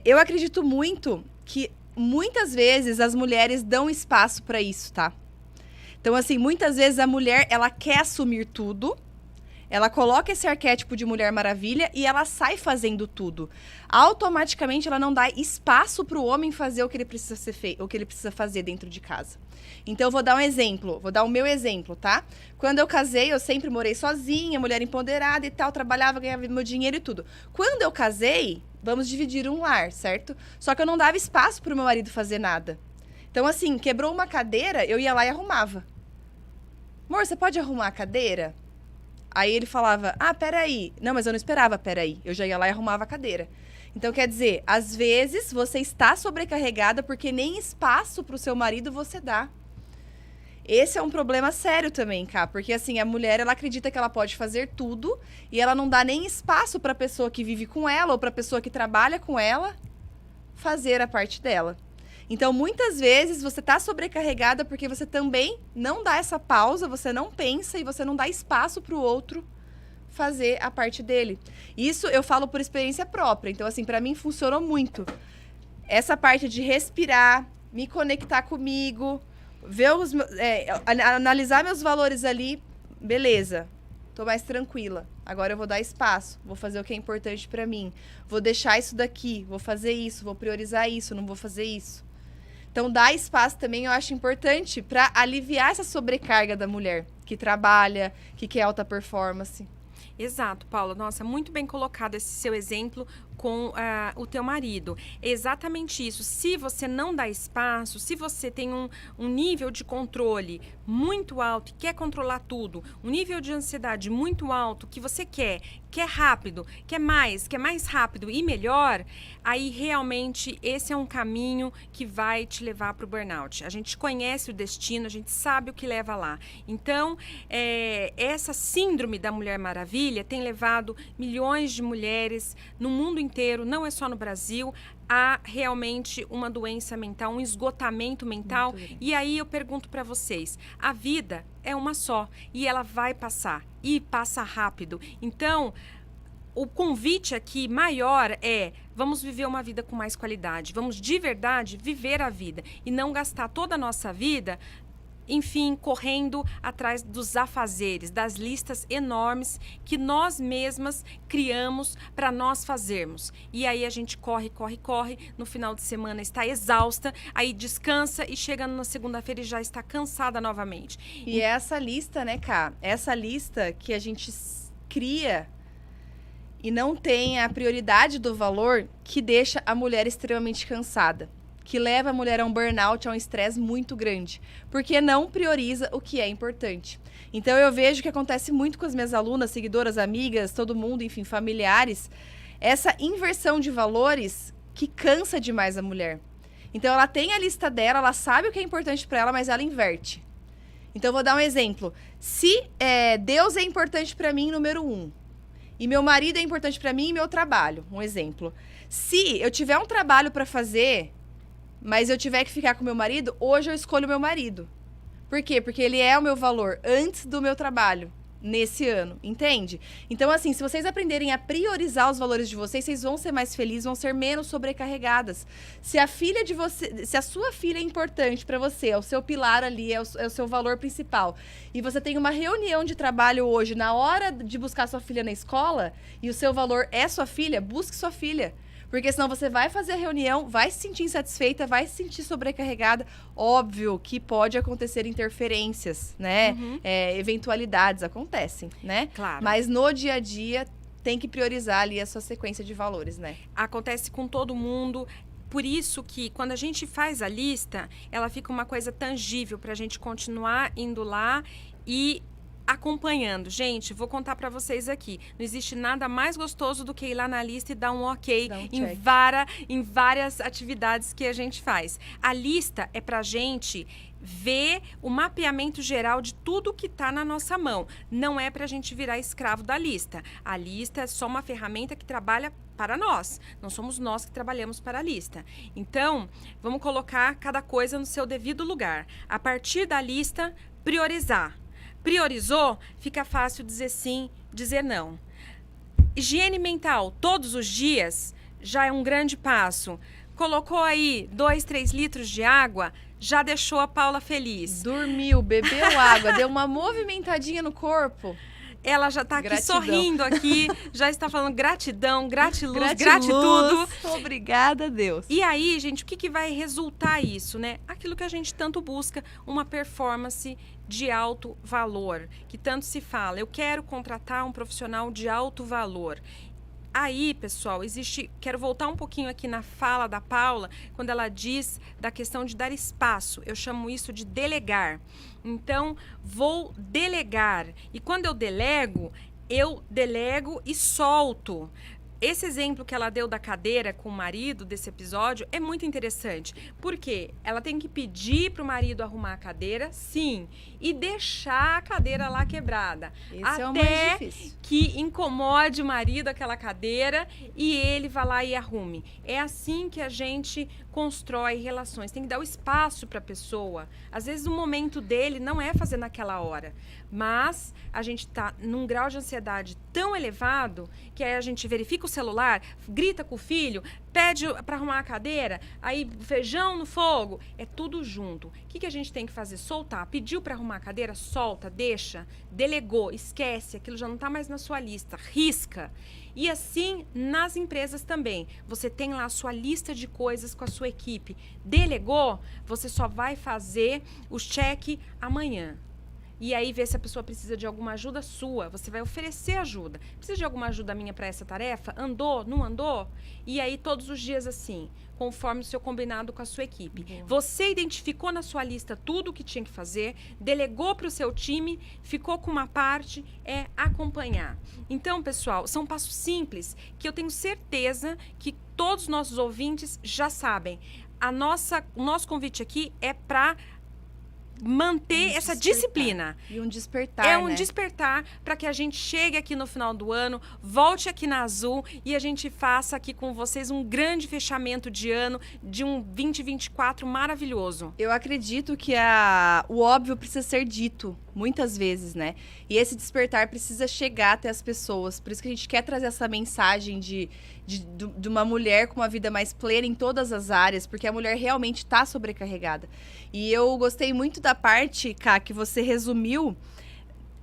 Eu acredito muito que muitas vezes as mulheres dão espaço para isso, tá? Então, assim, muitas vezes a mulher, ela quer assumir tudo, ela coloca esse arquétipo de Mulher Maravilha e ela sai fazendo tudo. Automaticamente, ela não dá espaço para o homem fazer o que ele precisa o que ele precisa fazer dentro de casa. Então, eu vou dar um exemplo, vou dar o meu exemplo, tá? Quando eu casei, eu sempre morei sozinha, mulher empoderada e tal, trabalhava, ganhava meu dinheiro e tudo. Quando eu casei, vamos dividir um lar, certo? Só que eu não dava espaço para o meu marido fazer nada. Então, assim, quebrou uma cadeira, eu ia lá e arrumava. Amor, você pode arrumar a cadeira? Aí ele falava, peraí. Não, mas eu não esperava, peraí. Eu já ia lá e arrumava a cadeira. Então, quer dizer, às vezes você está sobrecarregada porque nem espaço para o seu marido você dá. Esse é um problema sério também, Cá, porque assim, a mulher, ela acredita que ela pode fazer tudo e ela não dá nem espaço para a pessoa que vive com ela ou para a pessoa que trabalha com ela fazer a parte dela. Então, muitas vezes, você está sobrecarregada porque você também não dá essa pausa, você não pensa e você não dá espaço para o outro fazer a parte dele. Isso eu falo por experiência própria. Então, assim, para mim funcionou muito. Essa parte de respirar, me conectar comigo, ver analisar meus valores ali, beleza. Tô mais tranquila. Agora eu vou dar espaço, vou fazer o que é importante para mim. Vou deixar isso daqui, vou fazer isso, vou priorizar isso, não vou fazer isso. Então, dar espaço também eu acho importante para aliviar essa sobrecarga da mulher que trabalha, que quer alta performance. Exato, Paula. Nossa, muito bem colocado esse seu exemplo com o teu marido. É exatamente isso. Se você não dá espaço, se você tem um nível de controle muito alto e quer controlar tudo, um nível de ansiedade muito alto que você quer rápido, quer mais rápido e melhor, aí realmente esse é um caminho que vai te levar para o burnout. A gente conhece o destino, a gente sabe o que leva lá. Então, essa síndrome da Mulher Maravilha tem levado milhões de mulheres no mundo inteiro, não é só no Brasil, a realmente uma doença mental, um esgotamento mental. E aí eu pergunto para vocês, a vida é uma só e ela vai passar e passa rápido. Então, o convite aqui maior é: vamos viver uma vida com mais qualidade, vamos de verdade viver a vida e não gastar toda a nossa vida, enfim, correndo atrás dos afazeres, das listas enormes que nós mesmas criamos para nós fazermos. E aí a gente corre, no final de semana está exausta, aí descansa e chega na segunda-feira e já está cansada novamente. E essa lista, né, Cá? Essa lista que a gente cria e não tem a prioridade do valor, que deixa a mulher extremamente cansada, que leva a mulher a um burnout, a um estresse muito grande, porque não prioriza o que é importante. Então, eu vejo que acontece muito com as minhas alunas, seguidoras, amigas, todo mundo, enfim, familiares, essa inversão de valores que cansa demais a mulher. Então, ela tem a lista dela, ela sabe o que é importante para ela, mas ela inverte. Então, eu vou dar um exemplo. Se Deus é importante para mim, número 1, e meu marido é importante para mim e meu trabalho, um exemplo. Se eu tiver um trabalho para fazer, mas eu tiver que ficar com meu marido, hoje eu escolho meu marido. Por quê? Porque ele é o meu valor antes do meu trabalho, nesse ano, entende? Então, assim, se vocês aprenderem a priorizar os valores de vocês, vocês vão ser mais felizes, vão ser menos sobrecarregadas. Se a filha de você, se a sua filha é importante para você, é o seu pilar ali, é o seu valor principal, e você tem uma reunião de trabalho hoje, na hora de buscar sua filha na escola, e o seu valor é sua filha, busque sua filha. Porque senão você vai fazer a reunião, vai se sentir insatisfeita, vai se sentir sobrecarregada. Óbvio que pode acontecer interferências, né? Eventualidades acontecem, né? Claro. Mas no dia a dia tem que priorizar ali a sua sequência de valores, né? Acontece com todo mundo. Por isso que quando a gente faz a lista, ela fica uma coisa tangível para a gente continuar indo lá e acompanhando. Gente, vou contar para vocês aqui. Não existe nada mais gostoso do que ir lá na lista e dar um ok em várias atividades que a gente faz. A lista é pra gente ver o mapeamento geral de tudo que está na nossa mão. Não é para a gente virar escravo da lista. A lista é só uma ferramenta que trabalha para nós. Não somos nós que trabalhamos para a lista. Então, vamos colocar cada coisa no seu devido lugar. A partir da lista, priorizar. Priorizou, fica fácil dizer sim, dizer não. Higiene mental todos os dias já é um grande passo. Colocou aí 2, 3 litros de água, já deixou a Paula feliz. Dormiu, bebeu água, deu uma movimentadinha no corpo. Ela já está aqui sorrindo aqui, já está falando gratidão, gratiluz, gratitude. Obrigada, Deus. E aí, gente, o que vai resultar isso, né? Aquilo que a gente tanto busca, uma performance de alto valor, que tanto se fala. Eu quero contratar um profissional de alto valor. Aí, pessoal, quero voltar um pouquinho aqui na fala da Paula, quando ela diz da questão de dar espaço. Eu chamo isso de delegar. Então, vou delegar. E quando eu delego e solto. Esse exemplo que ela deu da cadeira com o marido desse episódio é muito interessante. Porque ela tem que pedir para o marido arrumar a cadeira, sim, e deixar a cadeira lá quebrada. Esse é o mais difícil. Que incomode o marido aquela cadeira e ele vá lá e arrume. É assim que a gente constrói relações. Tem que dar o espaço para a pessoa. Às vezes o momento dele não é fazer naquela hora, mas a gente está num grau de ansiedade tão elevado que aí a gente verifica o celular, grita com o filho, pede para arrumar a cadeira, aí feijão no fogo, é tudo junto. O que a gente tem que fazer? Soltar. Pediu para arrumar a cadeira, solta, deixa, delegou, esquece, aquilo já não está mais na sua lista, risca. E assim nas empresas também. Você tem lá a sua lista de coisas com a sua equipe. Delegou, você só vai fazer o check amanhã. E aí ver se a pessoa precisa de alguma ajuda sua. Você vai oferecer ajuda. Precisa de alguma ajuda minha para essa tarefa? Andou? Não andou? E aí todos os dias assim, conforme o seu combinado com a sua equipe. Boa. Você identificou na sua lista tudo o que tinha que fazer, delegou para o seu time, ficou com uma parte, é acompanhar. Então, pessoal, são passos simples que eu tenho certeza que todos os nossos ouvintes já sabem. O nosso convite aqui é para manter essa disciplina. E um despertar, É um despertar para que a gente chegue aqui no final do ano, volte aqui na Azul e a gente faça aqui com vocês um grande fechamento de ano, de um 2024 maravilhoso. Eu acredito que o óbvio precisa ser dito muitas vezes, né? E esse despertar precisa chegar até as pessoas. Por isso que a gente quer trazer essa mensagem de uma mulher com uma vida mais plena em todas as áreas, porque a mulher realmente está sobrecarregada. E eu gostei muito da parte, Ká, que você resumiu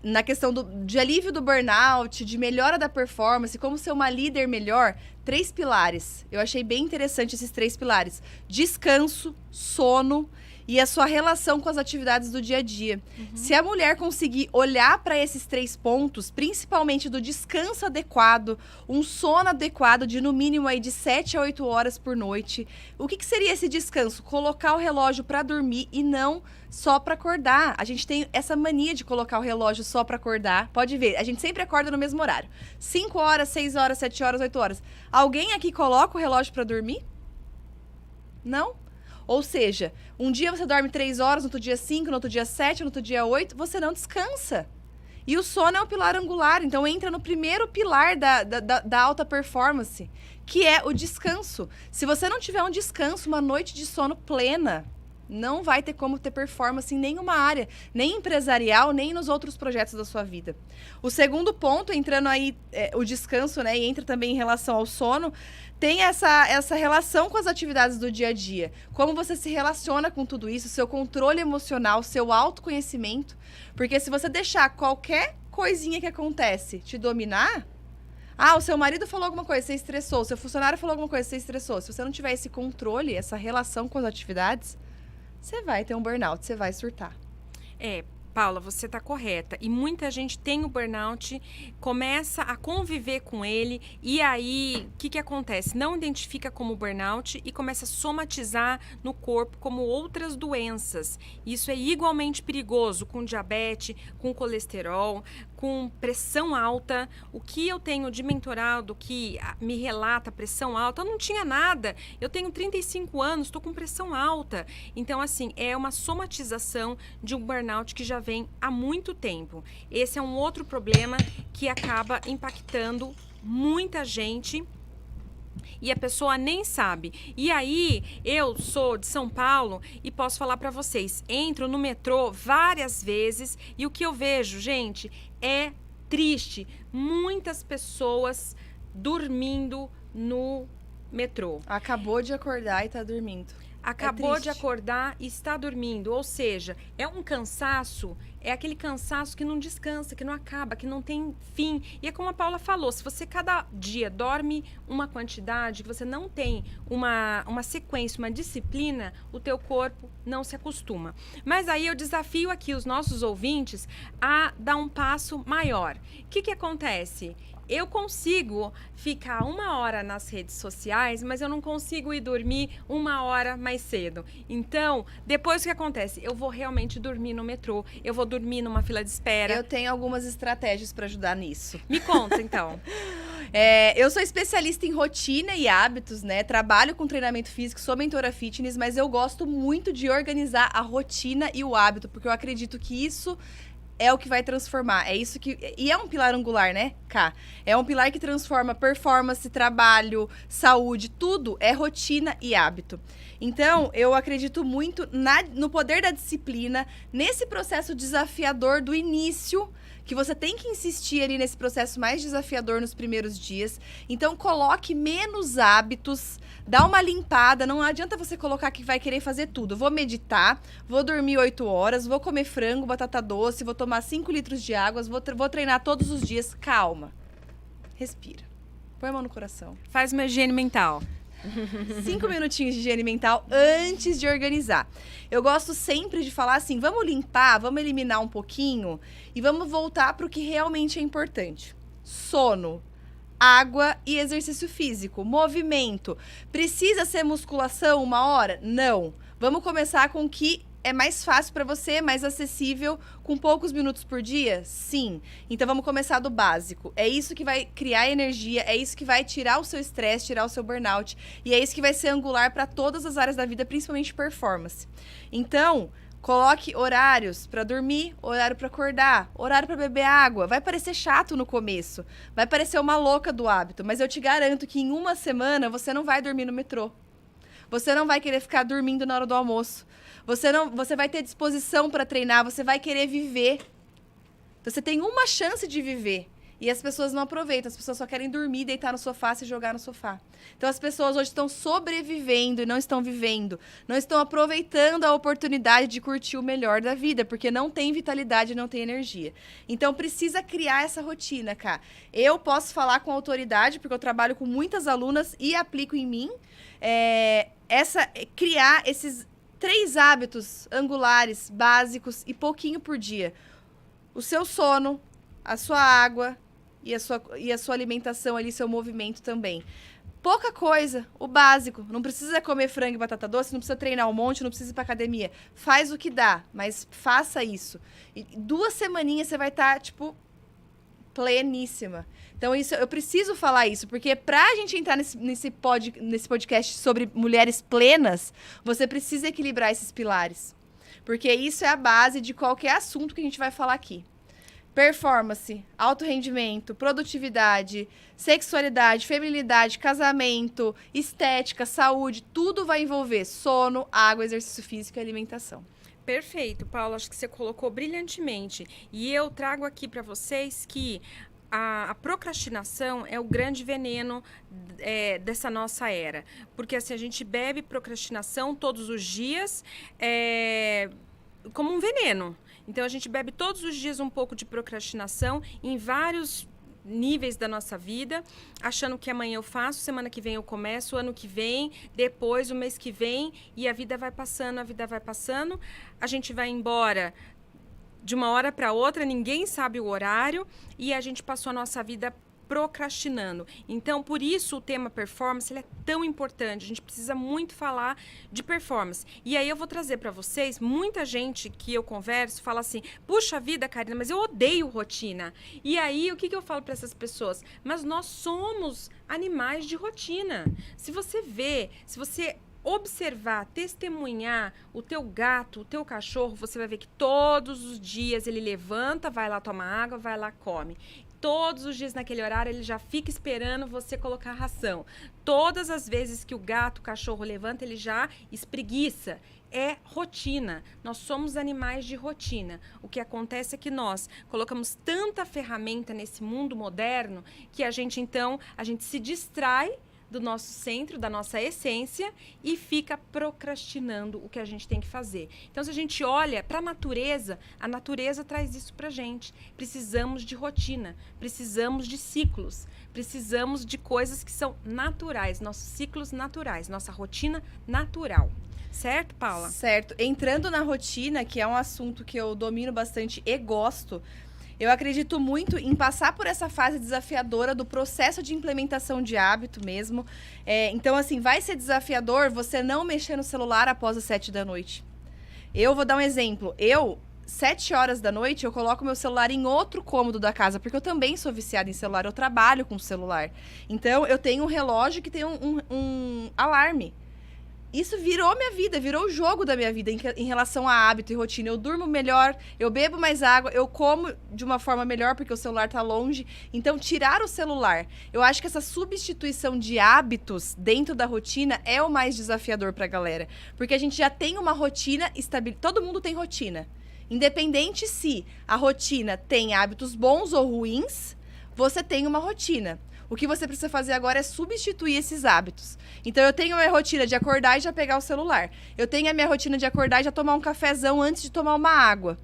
na questão de alívio do burnout, de melhora da performance, como ser uma líder melhor. 3 pilares. Eu achei bem interessante esses 3 pilares. Descanso, sono e a sua relação com as atividades do dia a dia. Uhum. Se a mulher conseguir olhar para esses 3 pontos, principalmente do descanso adequado, um sono adequado de no mínimo aí de 7 a 8 horas por noite. O que seria esse descanso? Colocar o relógio para dormir e não só para acordar. A gente tem essa mania de colocar o relógio só para acordar. Pode ver, a gente sempre acorda no mesmo horário. 5 horas, 6 horas, 7 horas, 8 horas. Alguém aqui coloca o relógio para dormir? Não? Ou seja, um dia você dorme 3 horas, no outro dia 5, no outro dia 7, no outro dia 8, você não descansa. E o sono é um pilar angular, então entra no primeiro pilar da alta performance, que é o descanso. Se você não tiver um descanso, uma noite de sono plena, não vai ter como ter performance em nenhuma área, nem empresarial, nem nos outros projetos da sua vida. O segundo ponto, entrando aí, o descanso, né, e entra também em relação ao sono, tem essa relação com as atividades do dia a dia. Como você se relaciona com tudo isso, seu controle emocional, seu autoconhecimento. Porque se você deixar qualquer coisinha que acontece te dominar, o seu marido falou alguma coisa, você estressou, o seu funcionário falou alguma coisa, você estressou. Se você não tiver esse controle, essa relação com as atividades, você vai ter um burnout, você vai surtar. Paula, você está correta. E muita gente tem o burnout, começa a conviver com ele e aí, o que acontece? Não identifica como burnout e começa a somatizar no corpo como outras doenças. Isso é igualmente perigoso com diabetes, com colesterol, com pressão alta. O que eu tenho de mentorado que me relata pressão alta, eu não tinha nada. Eu tenho 35 anos, estou com pressão alta. Então, assim, é uma somatização de um burnout que já vem há muito tempo. Esse é um outro problema que acaba impactando muita gente e a pessoa nem sabe. E aí, eu sou de São Paulo e posso falar para vocês, entro no metrô várias vezes e o que eu vejo, gente, é triste. Muitas pessoas dormindo no metrô. Acabou de acordar e tá dormindo. Acabou de acordar e está dormindo. Ou seja, é um cansaço, é aquele cansaço que não descansa, que não acaba, que não tem fim. E é como a Paula falou, se você cada dia dorme uma quantidade, que você não tem uma sequência, uma disciplina, o teu corpo não se acostuma. Mas aí eu desafio aqui os nossos ouvintes a dar um passo maior. O que acontece? Eu consigo ficar 1 hora nas redes sociais, mas eu não consigo ir dormir 1 hora mais cedo. Então, depois o que acontece? Eu vou realmente dormir no metrô, eu vou dormir numa fila de espera. Eu tenho algumas estratégias para ajudar nisso. Me conta, então. Eu sou especialista em rotina e hábitos, né? Trabalho com treinamento físico, sou mentora fitness, mas eu gosto muito de organizar a rotina e o hábito, porque eu acredito que isso é o que vai transformar. É isso que. E é um pilar angular, né, Ká? É um pilar que transforma performance, trabalho, saúde, tudo é rotina e hábito. Então, eu acredito muito no poder da disciplina, nesse processo desafiador do início, que você tem que insistir ali nesse processo mais desafiador nos primeiros dias. Então, coloque menos hábitos, dá uma limpada. Não adianta você colocar que vai querer fazer tudo. Vou meditar, vou dormir 8 horas, vou comer frango, batata doce, vou tomar 5 litros de água, vou treinar todos os dias. Calma. Respira. Põe a mão no coração. Faz uma higiene mental. 5 minutinhos de higiene mental antes de organizar. Eu gosto sempre de falar assim, vamos limpar, vamos eliminar um pouquinho e vamos voltar para o que realmente é importante. Sono, água e exercício físico, movimento. Precisa ser musculação 1 hora? Não. Vamos começar com o que é mais fácil para você, mais acessível, com poucos minutos por dia? Sim. Então vamos começar do básico. É isso que vai criar energia, é isso que vai tirar o seu estresse, tirar o seu burnout. E é isso que vai ser angular para todas as áreas da vida, principalmente performance. Então, coloque horários para dormir, horário para acordar, horário para beber água. Vai parecer chato no começo, vai parecer uma louca do hábito, mas eu te garanto que em 1 semana você não vai dormir no metrô. Você não vai querer ficar dormindo na hora do almoço. Você vai ter disposição para treinar, você vai querer viver. Então, você tem uma chance de viver. E as pessoas não aproveitam, as pessoas só querem dormir, deitar no sofá, se jogar no sofá. Então, as pessoas hoje estão sobrevivendo e não estão vivendo. Não estão aproveitando a oportunidade de curtir o melhor da vida, porque não tem vitalidade, não tem energia. Então, precisa criar essa rotina, cara. Eu posso falar com autoridade, porque eu trabalho com muitas alunas e aplico em mim. Criar esses 3 hábitos angulares, básicos e pouquinho por dia. O seu sono, a sua água e a sua alimentação ali, seu movimento também. Pouca coisa, o básico. Não precisa comer frango e batata doce, não precisa treinar um monte, não precisa ir pra academia. Faz o que dá, mas faça isso. E 2 semaninhas você vai estar, pleníssima. Então, eu preciso falar isso, porque pra gente entrar nesse podcast sobre mulheres plenas, você precisa equilibrar esses pilares. Porque isso é a base de qualquer assunto que a gente vai falar aqui. Performance, alto rendimento, produtividade, sexualidade, feminilidade, casamento, estética, saúde, tudo vai envolver sono, água, exercício físico e alimentação. Perfeito, Paula, acho que você colocou brilhantemente. E eu trago aqui para vocês que a procrastinação é o grande veneno dessa nossa era. Porque assim, a gente bebe procrastinação todos os dias como um veneno. Então, a gente bebe todos os dias um pouco de procrastinação em vários níveis da nossa vida, achando que amanhã eu faço, semana que vem eu começo, ano que vem, depois, o mês que vem, e a vida vai passando, a gente vai embora de uma hora para outra, ninguém sabe o horário e a gente passou a nossa vida procrastinando. Então, por isso o tema performance ele é tão importante. A gente precisa muito falar de performance. E aí eu vou trazer para vocês, muita gente que eu converso fala assim: puxa vida, Karina, mas eu odeio rotina. E aí, o que eu falo para essas pessoas? Mas nós somos animais de rotina. Se você observar, testemunhar o teu gato, o teu cachorro, você vai ver que todos os dias ele levanta, vai lá tomar água, vai lá come. Todos os dias naquele horário ele já fica esperando você colocar ração. Todas as vezes que o gato, o cachorro levanta, ele já espreguiça. É rotina. Nós somos animais de rotina. O que acontece é que nós colocamos tanta ferramenta nesse mundo moderno que a gente se distrai do nosso centro, da nossa essência e fica procrastinando o que a gente tem que fazer. Então, se a gente olha para a natureza traz isso para a gente. Precisamos de rotina, precisamos de ciclos, precisamos de coisas que são naturais, nossos ciclos naturais, nossa rotina natural. Certo, Paula? Certo. Entrando na rotina, que é um assunto que eu domino bastante e gosto, eu acredito muito em passar por essa fase desafiadora do processo de implementação de hábito mesmo. Então, assim, vai ser desafiador você não mexer no celular após as 7 da noite. Eu vou dar um exemplo. 7 horas da noite, eu coloco meu celular em outro cômodo da casa, porque eu também sou viciada em celular, eu trabalho com celular. Então, eu tenho um relógio que tem um alarme. Isso virou minha vida, virou o jogo da minha vida em relação a hábito e rotina. Eu durmo melhor, eu bebo mais água, eu como de uma forma melhor porque o celular tá longe. Então, tirar o celular. Eu acho que essa substituição de hábitos dentro da rotina é o mais desafiador pra galera. Porque a gente já tem uma rotina estabelecida. Todo mundo tem rotina. Independente se a rotina tem hábitos bons ou ruins, você tem uma rotina. O que você precisa fazer agora é substituir esses hábitos. Então, eu tenho a minha rotina de acordar e já pegar o celular. Eu tenho a minha rotina de acordar e já tomar um cafezão antes de tomar uma água.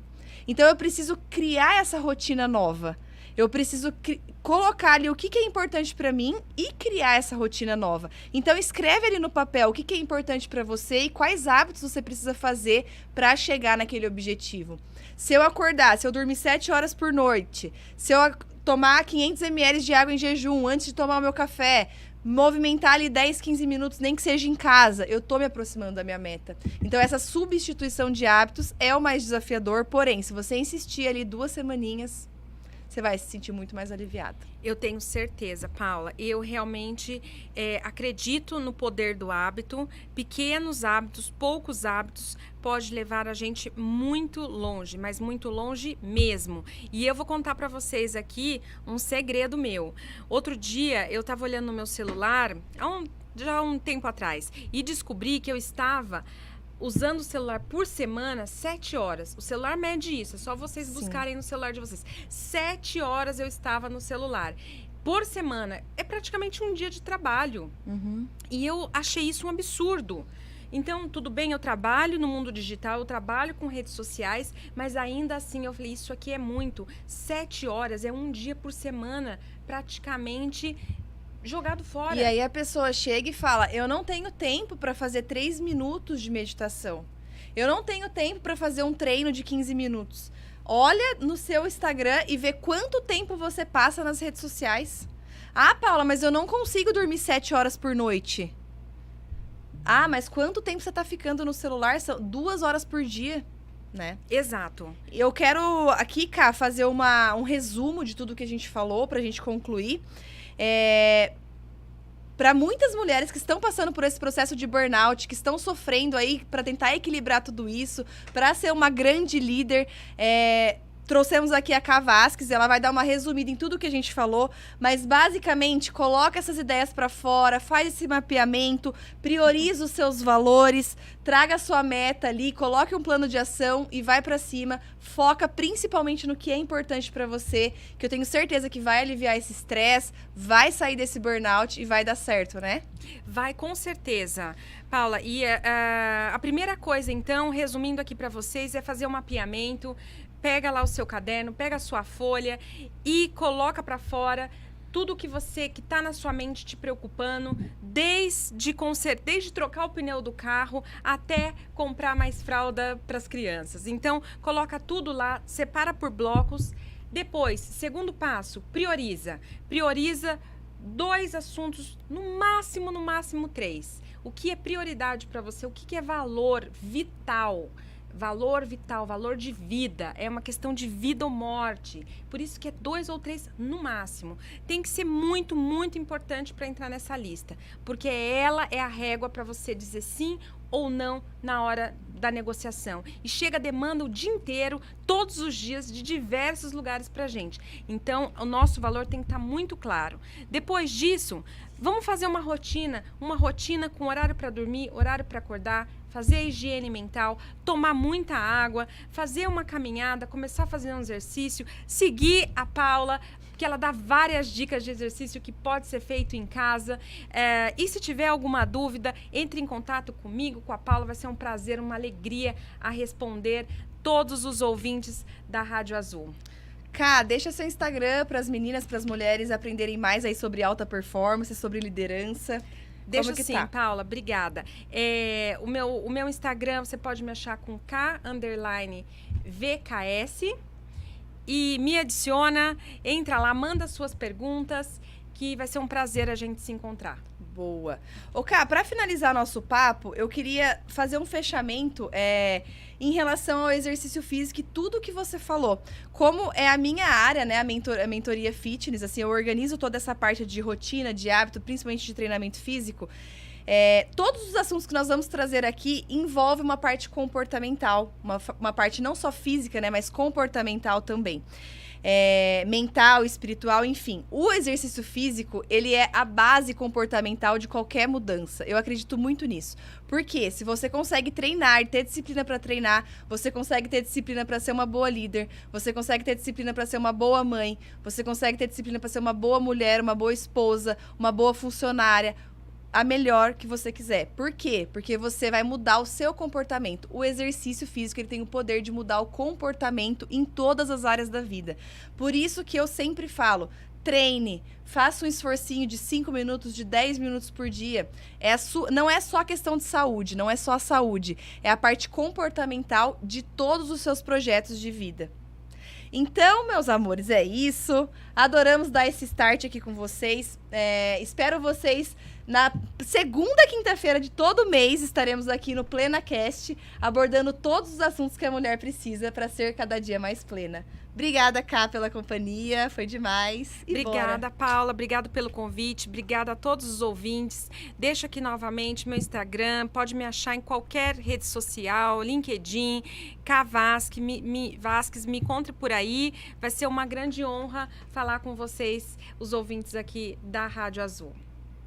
Então, eu preciso criar essa rotina nova. Eu preciso colocar ali o que é importante para mim e criar essa rotina nova. Então, escreve ali no papel o que é importante para você e quais hábitos você precisa fazer para chegar naquele objetivo. Se eu acordar, se eu dormir 7 horas por noite, se eu tomar 500 ml de água em jejum antes de tomar o meu café, movimentar ali 10, 15 minutos, nem que seja em casa, eu tô me aproximando da minha meta. Então, essa substituição de hábitos é o mais desafiador, porém, se você insistir ali 2 semaninhas, você vai se sentir muito mais aliviada. Eu tenho certeza, Paula. Eu realmente acredito no poder do hábito. Pequenos hábitos, poucos hábitos, pode levar a gente muito longe, mas muito longe mesmo. E eu vou contar para vocês aqui um segredo meu. Outro dia, eu estava olhando no meu celular, já há um tempo atrás, e descobri que eu estava usando o celular por semana 7 horas. O celular mede isso, é só vocês buscarem no celular de vocês. 7 horas eu estava no celular. Por semana, é praticamente um dia de trabalho. Uhum. E eu achei isso um absurdo. Então, tudo bem, eu trabalho no mundo digital, eu trabalho com redes sociais, mas ainda assim eu falei, isso aqui é muito. 7 horas é um dia por semana, praticamente jogado fora. E aí a pessoa chega e fala, eu não tenho tempo para fazer 3 minutos de meditação. Eu não tenho tempo para fazer um treino de 15 minutos. Olha no seu Instagram e vê quanto tempo você passa nas redes sociais. Ah, Paula, mas eu não consigo dormir 7 horas por noite. Ah, mas quanto tempo você tá ficando no celular? São 2 horas por dia, né? Exato. Eu quero aqui, Cá, fazer um resumo de tudo que a gente falou pra gente concluir. Para muitas mulheres que estão passando por esse processo de burnout, que estão sofrendo aí para tentar equilibrar tudo isso, para ser uma grande líder, trouxemos aqui a Ká Vasques, ela vai dar uma resumida em tudo que a gente falou, mas basicamente coloca essas ideias para fora, faz esse mapeamento, prioriza os seus valores, traga a sua meta ali, coloque um plano de ação e vai para cima, foca principalmente no que é importante para você, que eu tenho certeza que vai aliviar esse estresse, vai sair desse burnout e vai dar certo, né? Vai, com certeza. Paula, e a primeira coisa, então, resumindo aqui para vocês, é fazer um mapeamento. Pega lá o seu caderno, pega a sua folha e coloca para fora tudo que tá na sua mente te preocupando, desde trocar o pneu do carro até comprar mais fralda para as crianças. Então, coloca tudo lá, separa por blocos. Depois, segundo passo, prioriza. Prioriza 2 assuntos, no máximo 3. O que é prioridade para você? O que é valor vital? Valor vital, valor de vida. É uma questão de vida ou morte. Por isso que é 2 ou 3 no máximo. Tem que ser muito, muito importante para entrar nessa lista. Porque ela é a régua para você dizer sim ou não na hora da negociação. E chega a demanda o dia inteiro, todos os dias, de diversos lugares pra gente. Então, o nosso valor tem que estar muito claro. Depois disso, vamos fazer uma rotina com horário para dormir, horário para acordar, fazer a higiene mental, tomar muita água, fazer uma caminhada, começar a fazer um exercício, seguir a Paula, que ela dá várias dicas de exercício que pode ser feito em casa. E se tiver alguma dúvida, entre em contato comigo, com a Paula. Vai ser um prazer, uma alegria a responder todos os ouvintes da Rádio Azul. Cá, deixa seu Instagram para as meninas, para as mulheres aprenderem mais aí sobre alta performance, sobre liderança. Deixa sim, tá? Paula, obrigada. O meu Instagram, você pode me achar com K_VKS. E me adiciona, entra lá, manda suas perguntas, que vai ser um prazer a gente se encontrar. Boa. Ô, Ká, para finalizar nosso papo, eu queria fazer um fechamento em relação ao exercício físico e tudo que você falou. Como é a minha área, né, a mentoria fitness, assim, eu organizo toda essa parte de rotina, de hábito, principalmente de treinamento físico. Todos os assuntos que nós vamos trazer aqui envolvem uma parte comportamental, uma parte não só física, né, mas comportamental também. Mental, espiritual, enfim. O exercício físico, ele é a base comportamental de qualquer mudança. Eu acredito muito nisso. Porque se você consegue treinar, ter disciplina para treinar, você consegue ter disciplina para ser uma boa líder, você consegue ter disciplina para ser uma boa mãe, você consegue ter disciplina para ser uma boa mulher, uma boa esposa, uma boa funcionária, a melhor que você quiser. Por quê? Porque você vai mudar o seu comportamento. O exercício físico, ele tem o poder de mudar o comportamento em todas as áreas da vida. Por isso que eu sempre falo, treine, faça um esforcinho de 5 minutos, de 10 minutos por dia. Não é só a questão de saúde, não é só a saúde. É a parte comportamental de todos os seus projetos de vida. Então, meus amores, é isso. Adoramos dar esse start aqui com vocês. Espero vocês na segunda quinta-feira de todo mês. Estaremos aqui no PlenaCast, abordando todos os assuntos que a mulher precisa para ser cada dia mais plena. Obrigada, Ká, pela companhia. Foi demais. Obrigada, Paula. Obrigada pelo convite. Obrigada a todos os ouvintes. Deixo aqui novamente meu Instagram. Pode me achar em qualquer rede social, LinkedIn, K Vasques, me encontre por aí. Vai ser uma grande honra falar com vocês, os ouvintes aqui da Rádio Azul.